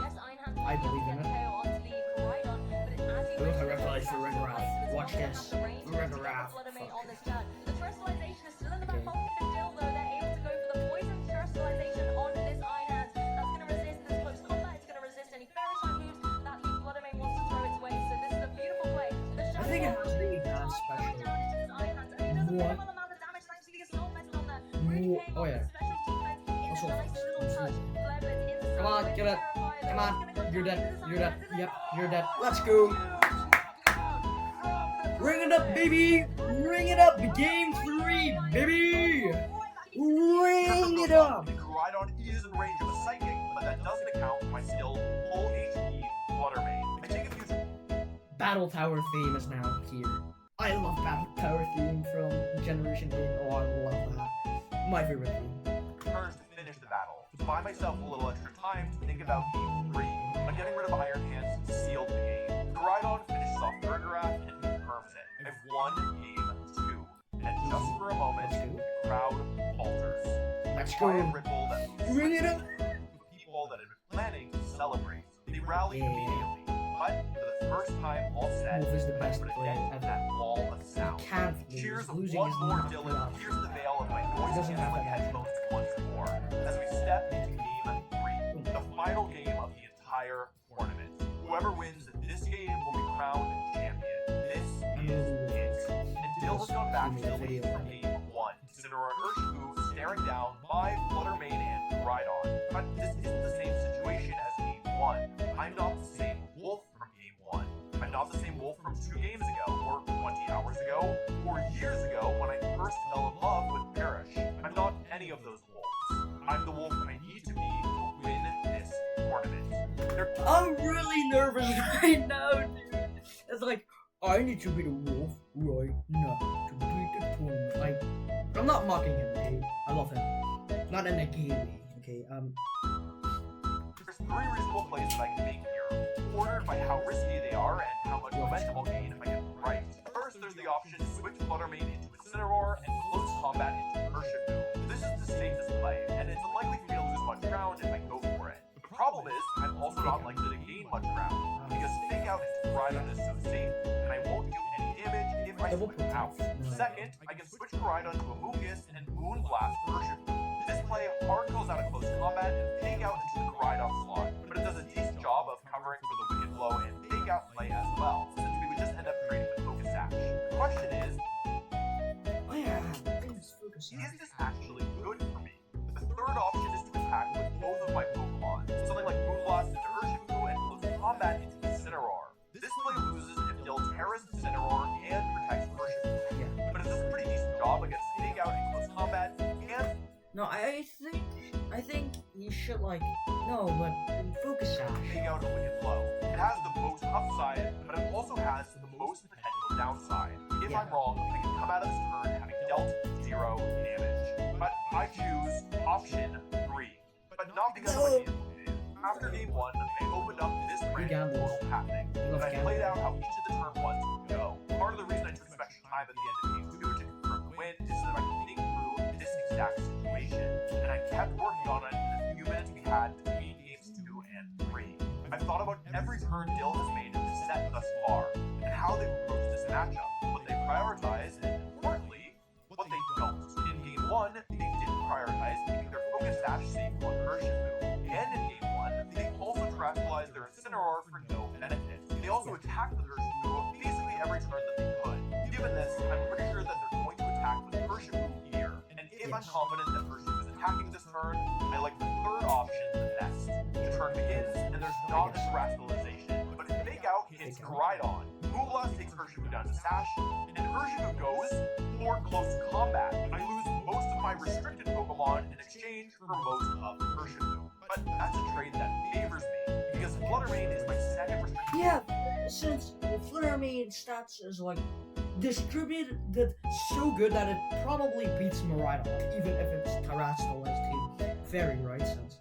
Yes, Iron Hands I believe in it. KO onto the Koraidon, but as you Look, I mentioned, replied it's for actually Farigiraf. place, so it's Watch not gonna this. have the range to Farigiraf. Fluttermane Fuck. on this turn. The terrestrialization is still in the back Okay. pocket for Dill, though. They're able to go for the poison terrestrialization on this Iron Hands. That's going to resist this close combat. It's going to resist any fairy type moves that the Fluttermane wants to throw its way. So this is a beautiful play. The I think it has really bad special. down into this Iron Hands. And it does a What? minimal amount of damage thanks to the assault vest on there. Really paying Oh, off yeah. the special defense in Assault a nice vest. little touch. Flare Blitz in the Come on, sun, get it. Terrifier, Come though. on. It's gonna go You're down dead. into this You're Iron dead. Hands. Yep. You're dead. Let's go. Ring it up, baby! Ring it up! Game 3, baby! Ring it up! Groudon is in range of a Psychic, but that doesn't account for my still full HP Flutter Mane. I take a few Battle Tower theme is now here. I love Battle Tower theme from Generation 8. Oh, I love that. My favorite theme. turns to finish the battle. To buy myself a little extra time to think about Game 3, but getting rid of Iron Hands sealed the game. Groudon finishes off Fergarath and confirms it. I've won Game 2. And just for a moment, the crowd falters. Let's Quiet go. ripple that Ring it up! people that had been planning to celebrate. They rally Yeah. immediately, but for the first time all set, Wolf is the best put a player dent in ever. that wall of sound. Can't lose. Cheers Losing one is more, not Dylan. enough. Here's the veil of my He noise doesn't have canceling that. headphones once more. As we step into Game 3, the final game of the entire tournament. Whoever wins this game will be crowned champion. This is it. And Dill has gone back to the lead from Game 1. Incineroar and Urshifu staring down my Flutter Mane and Groudon. But this isn't the same situation as Game 1. I'm not the same wolf from Game 1. I'm not the same wolf from 2 games ago, or 20 hours ago, or years ago when I first fell in love with Parrish. I'm not any of those wolves. I'm the wolf I need to be to win this tournament. I'm really nervous right now, dude. It's like, I need to be the wolf right now to beat the tournament. Like, I'm not mocking him, okay? I love him. Not in a gay way, okay? There's 3 reasonable plays that I can make here, ordered by how risky they are and how much momentum I'll gain if I get them right. First, there's the option to switch Flutter Mane into Incineroar and close combat into Urshifu. This is the safest play, and it's unlikely for me to lose much ground if I go for it. The problem is, I'm also not likely to gain much ground, because Fake Out into Groudon is so safe, and I won't do any damage if I switch out. Second, I can switch Groudon to Amoonguss and Moonblast Urshifu. This play hard goes out of close combat and Fake Out into the Groudon slot, but it does a decent job of covering for the Wicked Blow and Fake Out play as well, since we would just end up trading with Focus Sash. The question is, Oh yeah, things focus on. is this actually good for me? The third option is to attack with both of my Pokemon, something like Moonblast into Urshifu and close combat into Incineroar. This play loses if Dill terras Incineroar and protects Urshifu, Yeah. but it does a pretty decent job against Fake Out in close combat and No, I think you should like, no, but focus sash. Fake Out a Wicked Blow. It has the most upside, but it also has the most potential downside. If Yeah. I'm wrong, I can come out of this turn having dealt 0 damage. But I choose option 3. But not because of my game. After Game 1, I opened up this brand gambles. portal happening, Love and I gambles. played out how each of the turn ones would go. Part of the reason I took some extra time at the end of Game 2 to confirm the win is so that I could think through this exact situation, and I kept working on it in the few minutes we had between Games 2 and 3. I've thought about every turn Dill has made in this set thus far, and how they approach this matchup, what they prioritize, and importantly, what they don't. In Game 1, they didn't prioritize keeping their Focus Sash safe on Urshifu, and in Game 1, they also tranquilized their Incineroar for no benefit. They also attacked with Urshifu basically every turn that they could. Given this, I'm pretty sure that they're going to attack with Urshifu here, and if I'm confident that Urshifu is attacking this turn, I like the third option the best. The turn begins, and there's not this rationalization, but if Fake Out hits Groudon, Moonblast takes Urshifu down to Sash, and Urshifu goes for close combat. I lose most of my restricted Pokemon in exchange for most of Urshifu. But that's a trade that favors me, because Flutter Mane is my second restricted. Yeah, since Flutter Mane stats is like distributed so good that it probably beats Miraidon, even if it's terrestrialized to Fairy, right? Since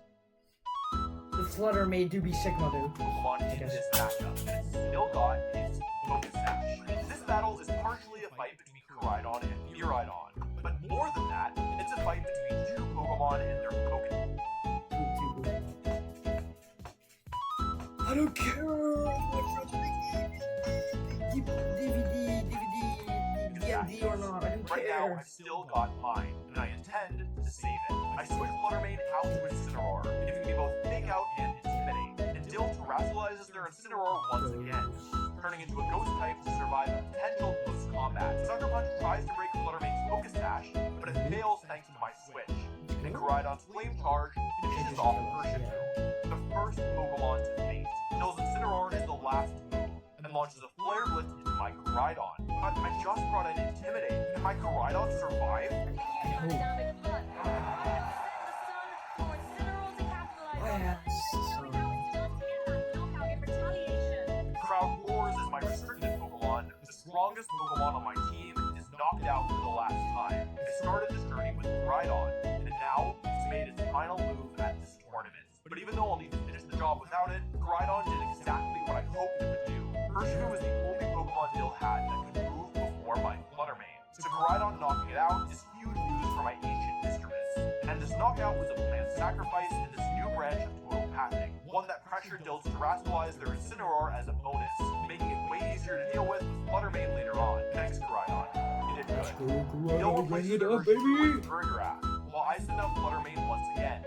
the Flutter Mane do be Sigma dude. Pokemon in guess. this matchup, and it's still got its Focus Sash. This battle is partially a fight between Koraidon and Miraidon, but more than that, it's a fight between 2 Pokemon and their Pokemon. I don't care what's DVD, D&D or not. I don't Right now, care. I've still got mine, and I intend to save it. I switch Flutter Mane out to Incineroar, giving me both Fake Out and Intimidate, and Dill terrestrializes their Incineroar once again, turning into a Ghost type to survive a potential close combat. Sucker Punch tries to break Flutter Mane's Focus Dash, but it fails thanks to my switch, and Koraidon's Flame Charge finishes off Urshifu, the first Pokemon to face. Dill's Incineroar is the last move, and launches a Flare Blitz into my Koraidon. But I just brought in Intimidate. Can my Koraidon survive? Huge damage, but for Incineroar to capitalize on that. Now he has to get that knockout in retaliation. Crowd Roars is my restricted Pokemon. The strongest Pokemon on my team is knocked out for the last time. I started this journey with Koraidon, and now it's made its final move at this tournament. But even though I'll need to finish the job without it, Koraidon did exactly what I hoped it would do. Urshifu was the only Pokemon Dill had that could move before my Flutter Mane. So Koraidon knocking it out is huge news for my ancient Misdreavus. And this knockout was a planned sacrifice in this new branch of Total Pathing, one that pressured Dills to rationalize their Incineroar as a bonus, making it way easier to deal with Flutter Mane later on. Thanks, Koraidon. You did good. Dill replaces their Urshifu with Farigiraf, while I send out Flutter Mane once again.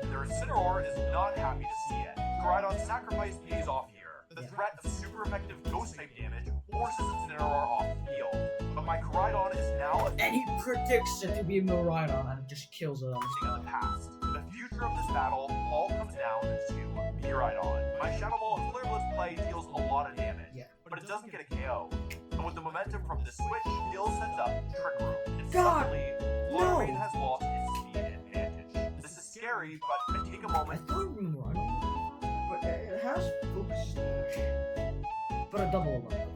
Their Incineroar is not happy to see it. Koraidon's sacrifice pays off here. The threat of super effective Ghost-type damage forces Incineroar off the field. But my Koraidon is now a And he predicts it to be Miraidon and just kills it on the thing of the past. The future of this battle all comes down to Miraidon. My Shadow Ball and Flare Blitz play deals a lot of damage, but it doesn't get a KO. And with the momentum from this switch, Dill sets up Trick Room. And God, suddenly, Flutter Mane has lost its speed advantage. This is scary, but I take a I moment thought Miraidon, but it has Focus Slash. But a double level.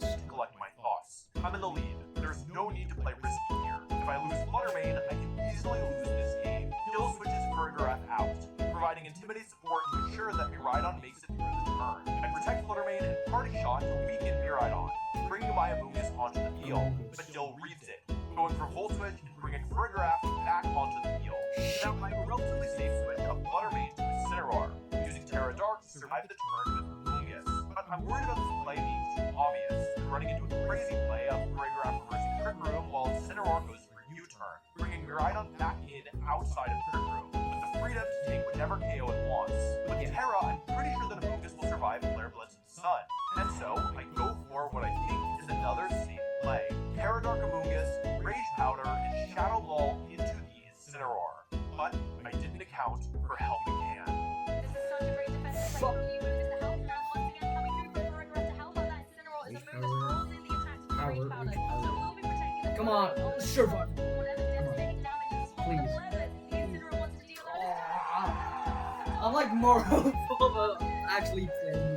to collect my thoughts. I'm in the lead. There's no need to play risky here. If I lose Flutter Mane, I can easily lose this game. Dill switches Farigiraf out, providing Intimidate support to ensure that Miraidon makes it through the turn. I protect Flutter Mane and Party Shot to weaken Miraidon, bringing my Amoonguss onto the field, but Dill reads it, going for Volt Switch and bringing Farigiraf back onto the field. Now my relatively safe switch of Flutter Mane to Incineroar, using Terra Dark to survive the turn with Amoonguss. But I'm worried about this play being too obvious, running into a crazy play of Farigiraf reversing Trick Room while Incineroar goes for a U-turn, bringing Miraidon back in outside of Trick Room, with the freedom to take whatever KO it wants. With Terra, I'm pretty sure that Amoonguss will survive Flare Blitz and Sun, and so I go for what I think is another safe play. Terra Dark Amoonguss, Rage Powder, and Shadow Ball into the Incineroar. But I didn't account for Helping Hand. This is such a great defensive play. He moves the health now once again coming through from Farigiraf to help out that Incineroar as Amoonguss rolls in the attack to Rage Powder. So we'll be protecting the Come on, survive. whatever devastating damage is Please. whatever the Incineroar wants to deal with. I'm like more hopeful about actually playing.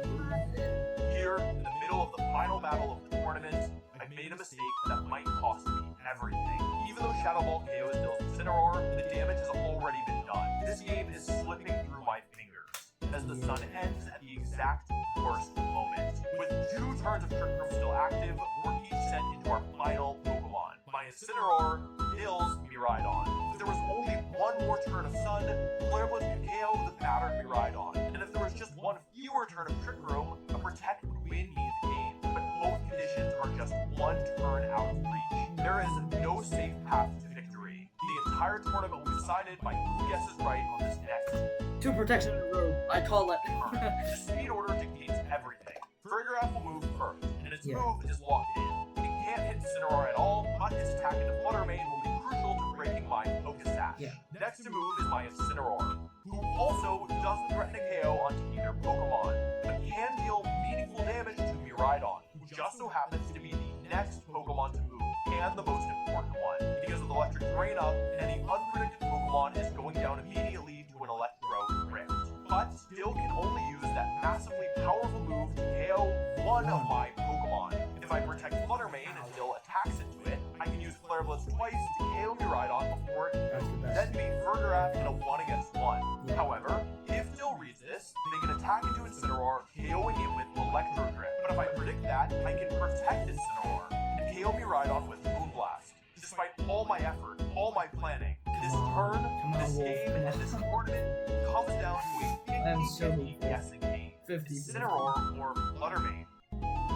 Here, in the middle of the final battle of the tournament, I made a mistake that might cost me everything. Even though Shadow Ball KOs Dill's Incineroar, the damage has already been done. This game is slipping through my fingers as the sun ends at the exact worst moment. With 2 turns of Trick Room still active, we're each sent into our final Pokemon. My Incineroar, Dill's Miraidon. If there was only one more turn of Sun, Flare Blitz could KO the battered Miraidon. And if there was just one fewer turn of Trick Room, a Protect would win me the game. But both conditions are just one turn out of reach. There is no safe path to victory. The entire tournament will be decided by who guesses right on this next 2 protection in a row. I call it. turn. The speed order dictates everything. Farigiraf will move first, and its Yeah. move is locked in. It can't hit Incineroar at all, but its attack into Flutter Mane will be crucial to breaking my Focus Sash. Yeah. Next to move is my Incineroar, who also doesn't threaten a KO onto either Pokemon, but can deal meaningful damage to Miraidon, who just so happens to be the next Pokemon to move, and the most important one, because with Electric Drain up, any unpredicted Pokemon is going down immediately to an Electro Rift. But still can only use that massively powerful move to KO one of my Pokemon. If I protect Flutter Mane and Dill attacks into it, I can use Flare Blitz twice to KO Miraidon before it That's the best. then beat Farigiraf in a 1-against-1. However, if Dill reads this, they can attack into Incineroar, KOing it with Electro Drift. But if I predict that, I can protect Incineroar and KO Miraidon with Moonblast. Despite all my effort, all my planning, this turn, this game, and this tournament comes down to a I'm so 50-50 hopeful. guessing game. 50. Incineroar or Flutter Mane?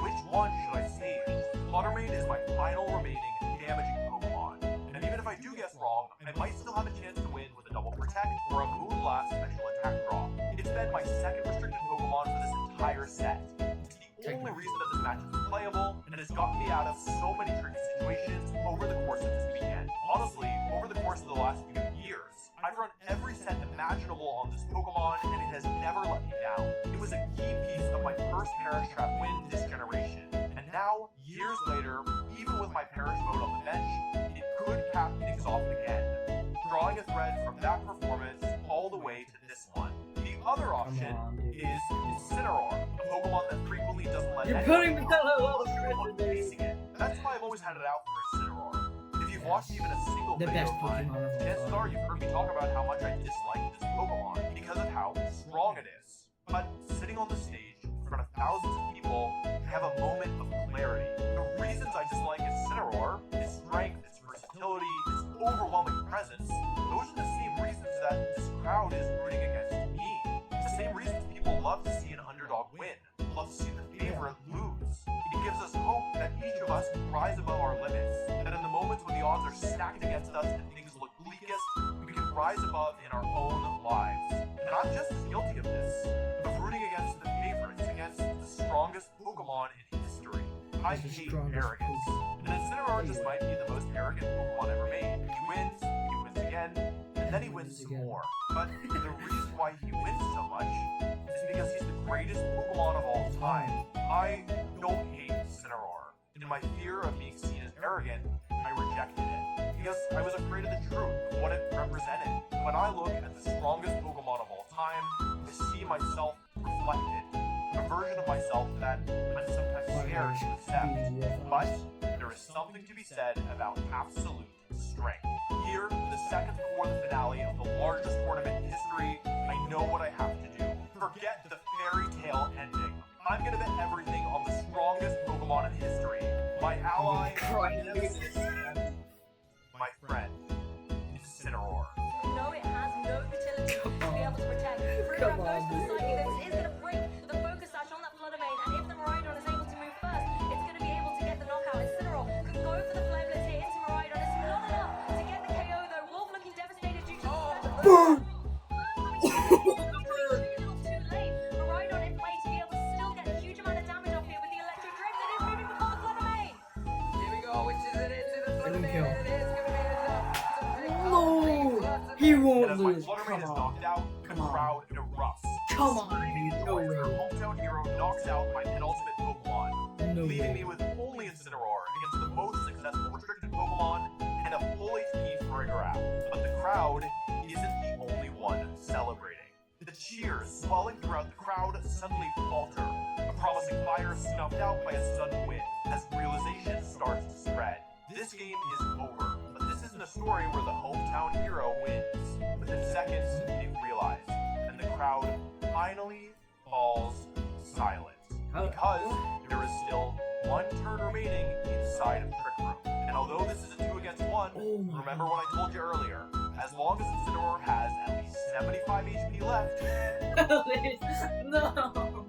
Which one should I save? Flutter Mane is my final remaining damaging Pokemon. And even if I do guess wrong, I might still have a chance to win with a double protect or a Moonblast special attack draw. It's been my second restricted Pokemon for this entire set. It's the only reason that this match is playable, and it's gotten me out of so many tricky situations over the course of this weekend. Honestly, over the course of the last few years, I've run every set imaginable on this Pokemon, and it has never let me down. It was a key piece of my first Perish Trap win this generation, and now my perish mode on the bench, it could cap things off again. Drawing a thread from that performance all the way to this one. The other option on, dude. is Incineroar, a Pokemon that frequently doesn't let You're anyone putting me know on a level unless you're the one dude. facing it. That's why I've always had it out for Incineroar. If you've watched even a single The video best of mine, Pokemon of all chances time. are you've heard me talk about how much I dislike this Pokemon because of how strong it is. But sitting on the stage in front of thousands of people, I have a moment of clarity. The reasons I dislike Incineroar, its strength, its versatility, its overwhelming presence, those are the same reasons that this crowd is rooting against me. It's the same reasons people love to see an underdog win, love to see the favorite lose. It gives us hope that each of us can rise above our limits, that in the moments when the odds are stacked against us and things look bleakest, we can rise above in our own lives. And I'm just as guilty of this, of rooting against the favorites, against the strongest Pokemon in history. I The hate strongest arrogance. Pokemon. And Incineroar just might be the most arrogant Pokemon ever made. He wins again, and then he wins some more. But the reason why he wins so much is because he's the greatest Pokemon of all time. I don't hate Incineroar. In my fear of being seen as arrogant, I rejected it. Because I was afraid of the truth, of what it represented. When I look at the strongest Pokemon of all time, I see myself reflected. A version of myself that I'm sometimes scared to accept. But there is something to be said about absolute strength. Here, the seconds before the finale of the largest tournament in history, I know what I have to do. Forget the fairy tale ending. I'm gonna bet everything on the strongest Pokemon in history. My ally, my nemesis, and my friend, Incineroar. No, it has no utility to be able to protect. Come Freegraph goes on, for the dude. Psychic. This is going to break the focus sash on that Fluttermane, and if the Miraidon is able to move first, it's going to be able to get the knockout. Incineroar can go for the Flare Blitz here into Miraidon. It's not enough to get the KO though. Wolf looking devastated due to the Boom! too late. Miraidon in play to be able to still get a huge amount of damage off here with the Electric Drift that is moving before the Fluttermane. Here we go, which is it into the Let him Fluttermane, kill. and it is going to be enough to pick up No! the He And won't as my lose. Fluttermane Come is on. knocked out, the Come on. crowd erupts. Come on, Screaming dude. No joy as way. their hometown hero knocks out my penultimate Pokemon, No leaving way. me with only Incineroar against the most successful restricted Pokemon and a full HP Farigiraf. But the crowd isn't the only one celebrating. The cheers swelling throughout the crowd suddenly falter, a promising fire snuffed out by a sudden wind as realization starts to spread. This game is over, but this isn't a story where the hometown hero wins. Within seconds, they realize, and the crowd finally falls silent. Because there is still one turn remaining inside of Trick Room. And although this is a 2 against 1, Oh my remember what I told you earlier, as long as Incineroar has at least 75 HP left, No!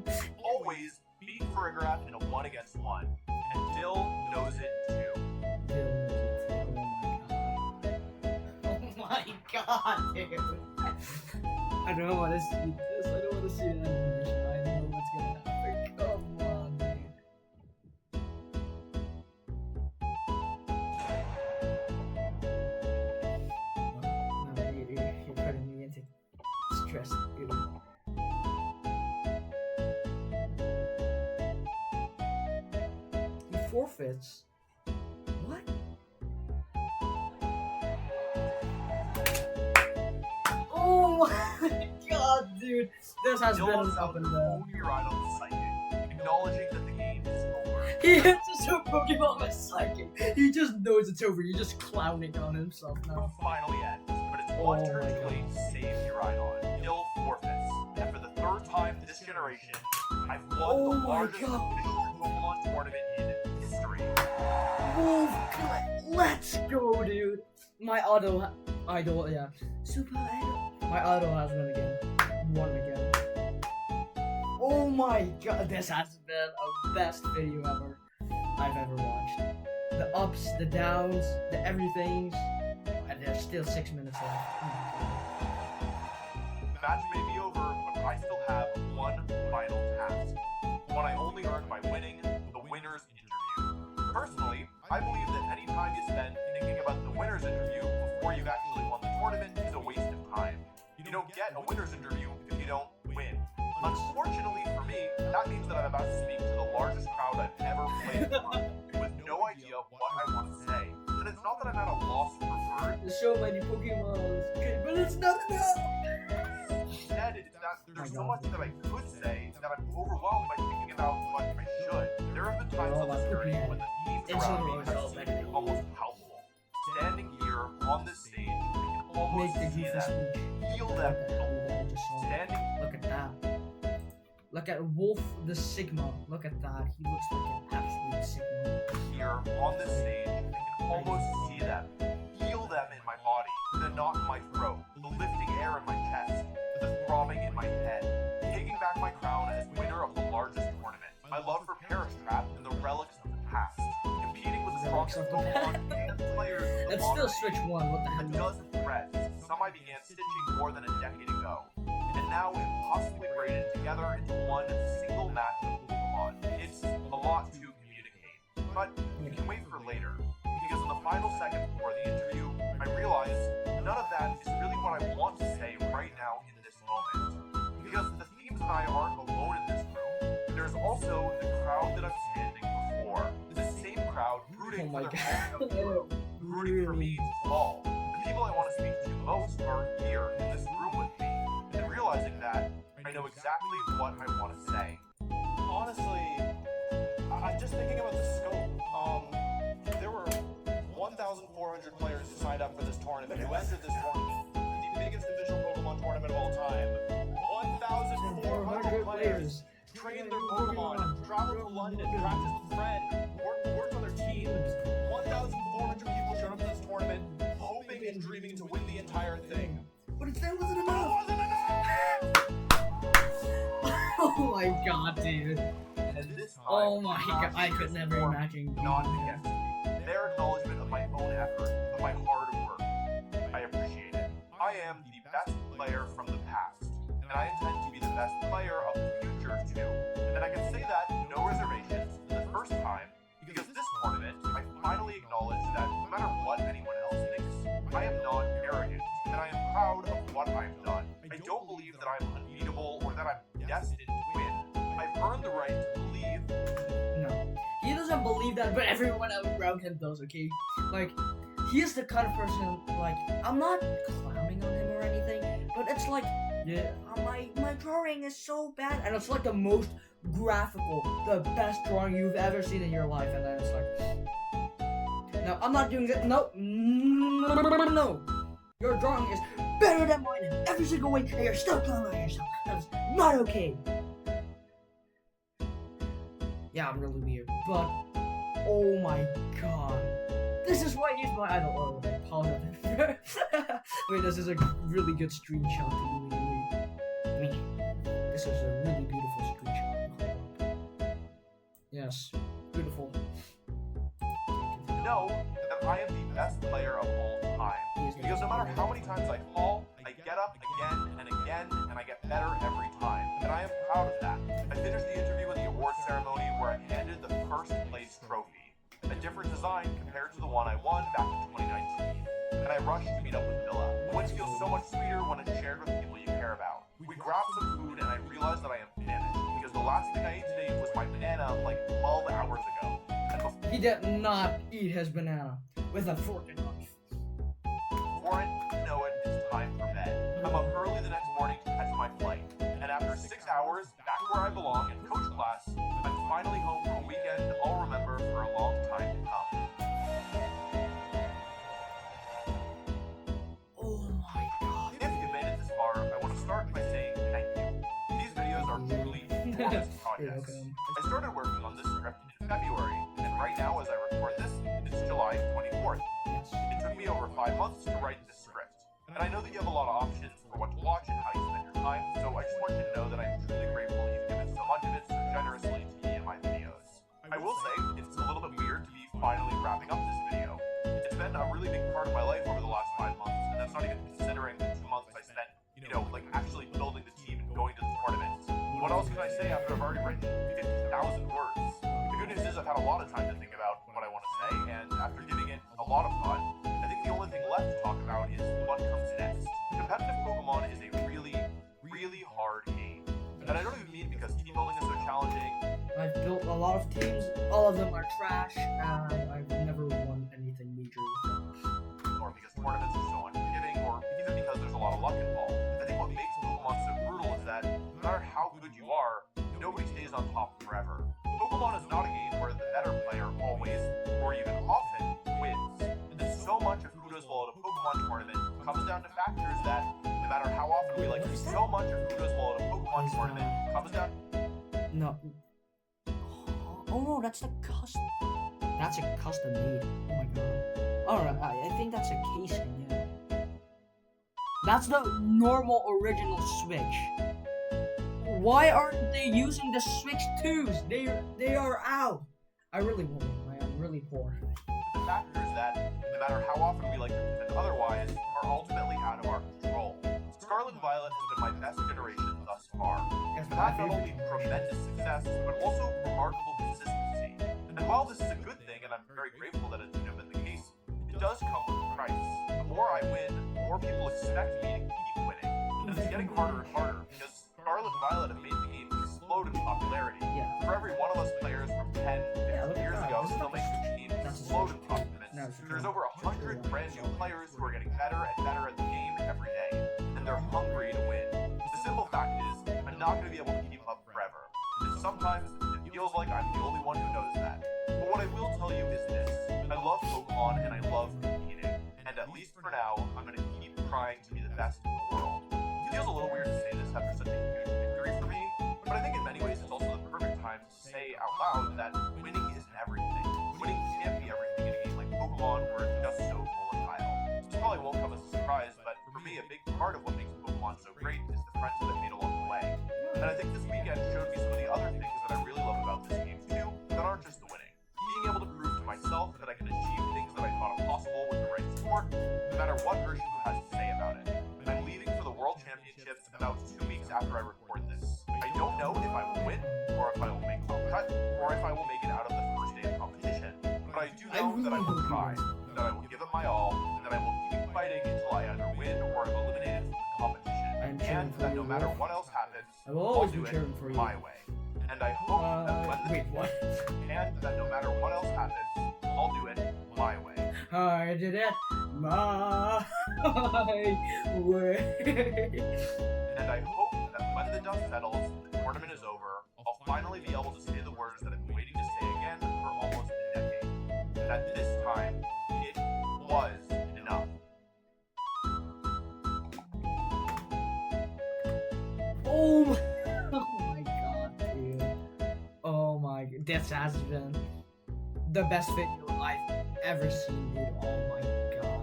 always beat Farigiraf in a 1 against 1. And Dill knows it too. Oh my god, dude. I don't want to see this. I don't want to see the animation. I know what's gonna happen. Come on, dude. No, you're putting me into stress, dude. He forfeits. What? Oh my god, dude. This has Dill been wants an out up and to down. own your ride on the Psychic, acknowledging that the game is over. He hits his own Pokemon with Psychic. He just knows it's over. He's just clowning on himself now. Finally ends, but it's Oh one turn my too God. late to save Uraidon. Dill forfeits, and for the third time this generation, I've won Oh the my largest God. official Pokemon tournament in history. Wolf, let's go, dude. My idol, yeah. Super idol. My idol has won again. Oh my god, this has been a best video ever I've ever watched. The ups, the downs, the everythings, and there's still 6 minutes left. Oh my God. The match may be over, but I still have one final task. One I only earned by winning the winner's interview. Personally, I believe that any time you spend thinking about the winner's interview before you've actually won the tournament is a waste of time. You don't get a winner's interview if you don't win. Unfortunately for me, that means that I'm about to speak to the largest crowd I've ever played in with no idea what I want not that I'm at a loss for words. There's so many Pokemon, okay, but it's not enough. Instead, it's that there's so much that I could say that I'm overwhelmed by thinking about what I should. There have been times on this journey when the themes around me have seemed almost palpable. Standing here on this stage, I can almost Make the see goofy them, speech. feel Look them. at that, I just saw it. Standing Look at that. Look at Wolf the Sigma. Look at that. He looks like an absolute Sigma. here on this stage, I can almost see them, feel them in my body, the knot in my throat, the lifting air in my chest, the throbbing in my head, taking back my crown as winner of the largest tournament, my love for Paris Trap and the relics of the past, competing with the Relics strongest of the Pokemon and players of the That's still modern Switch age. 1. What the A hell? dozen threads, some I began stitching more than a decade ago, and now impossibly braided together into one single match of Pokemon. It's a lot to communicate, but we can wait for later, because in the final seconds before the interview, I realized none of that is really what I want to say right now in this moment. Because the themes and I aren't alone in this room, there's also the crowd that I'm standing before. The same crowd rooting Oh my for their God. favorite hero, rooting for me to fall. The people I want to speak to most are here in this room with me, and realizing that, I know exactly what I want to say. Honestly, I'm just thinking about the scope. There were 1,400 players who signed up for this tournament, who entered this tournament, the biggest official Pokemon tournament of all time. 1,400 players trained their Pokemon, traveled to London, practiced with friends, worked on their teams. 1,400 people showed up to this tournament, hoping and dreaming to win the entire thing. But it still wasn't enough. Wasn't enough! Oh my god, dude. And this time, Oh my not god, I could just never for imagine. not against me. Their acknowledgement of my own effort, of my hard work. I appreciate it. I am the best player from the past, and I intend to be the best player of the future too. And I can say that, no reservations, the first time, because this tournament, I finally acknowledge that no matter what anyone else thinks, I am not arrogant, and I am proud of what I've done. I don't believe that I'm unbeatable or that I'm destined to win. I've earned the right to believe. No. He doesn't believe that, but everyone around him does, okay? Like, he is the kind of person, like, I'm not clowning on him or anything, but it's like, yeah, my drawing is so bad, and it's like the most graphical, the best drawing you've ever seen in your life, and then it's like, no, I'm not doing that, no, no, your drawing is better than mine in every single way, and you're still clowning on yourself. That's not okay. Yeah, I'm really weird, but oh my god. This is why he's my idol. Oh, I apologize. Wait, this is a really good screenshot to be me. This is a really beautiful screenshot. Yes, beautiful. Know that I am the best player of all time. Because no matter how many times I fall, I get up again and again, and I get better every time. And I am proud of that. I finished the interview in the award ceremony where I handed the first place trophy. A different design compared to the one I won back in 2019. And I rushed to meet up with Villa. Wins feels so much sweeter when it's shared with people you care about. We grabbed some food and I realized that I am famished because the last thing I ate today was my banana like 12 hours ago. And He did not eat his banana with a fork and knife. before I know it, it's time for bed. I'm up early the next morning to catch my flight. And after 6 hours, back where I belong in coach class, I'm finally home for a weekend I'll remember for a long time to come. Oh my god. If you made it this far, I want to start by saying thank you. These videos are truly enormous You're projects. welcome. I started working on this script in February, and right now as I record this, it's July 24th. Yes. It took me over 5 months to write this script. And I know that you have a lot of options for what to watch and how you spend your time, so I just want you to know that I'm truly grateful you've given so much of it so generously to me and my videos. I will say, it's a little bit weird to be finally wrapping up this video. It's been a really big part of my life over the last 5 months, and that's not even considering the 2 months I spent, like actually building the team and going to the tournaments. What else can I say after I've already written 50,000 words? The good news is I've had a lot of time to think about what I want to say, and after giving it a lot of thought, I think the only thing left to talk about is what comes next. Competitive Pokemon is a really, really hard game. And I don't even mean because team building is so challenging. I've built a lot of teams. All of them are trash, and I've never won anything major with them. much of who does well at a Pokemon tournament comes down. No. Oh no, that's the custom. That's a custom made. Oh my god. Alright, I think that's a casing, yeah. That's the normal original Switch. Why aren't they using the Switch 2s? They are out. I really want them. I am really poor. The factors that, no matter how often we like to pretend otherwise, are ultimately out of our control. Scarlet and Violet has been my best generation thus far. It's had not only tremendous success, but also remarkable consistency. And while this is a good thing, and I'm very grateful that it's been the case, it does come with a price. The more I win, the more people expect me to keep winning. And it's getting harder and harder, because Scarlet and Violet have made the game explode in popularity. Yeah. For every one of us players from 10, 15 years ago still makes the game explode in popularity. There's over 100 brand new players who are getting better and better at the game every day, and they're hungry to win. The simple fact is, I'm not going to be able to keep up forever. And sometimes it feels like I'm the only one who knows that. But what I will tell you is this: I love Pokemon and I love competing, and at least for now, I'm going to keep trying to be the best in the world. It feels a little weird to say this after such a huge victory for me, but I think in many ways it's also the perfect time to say out loud that winning isn't everything. Winning can't be everything in a game like Pokemon where it's just so volatile. This probably won't come as a surprise, but for me, a big part of what makes Pokemon so great is the friends that I made along the way. And I think this weekend showed me some of the other things that I really love about this game too, that aren't just the winning. Being able to prove to myself that I can achieve things that I thought impossible with the right support, no matter what Urshifu has to say about it. I'm leaving for the World Championships about 2 weeks after I record this. I don't know if I will win, or if I will make top cut, or if I will make it out of the first day of competition. But I do know that I will try, that I will give it my all, and that I will keep fighting until I either win or am eliminated from the competition. I'm cheering And for that you, no matter Wolf. what else happens, I will I'll always do be it cheering for you. my way. And I hope that when Wait, what? and that no matter what else happens, I'll do it my way. I did it my way. And I hope that when the dust settles and the tournament is over, I'll finally be able to say the words that I've been waiting to say again for almost a decade. And that this time, it was enough. Oh my god, dude. Oh my god. This has been the best video I've ever seen, dude. Oh my god.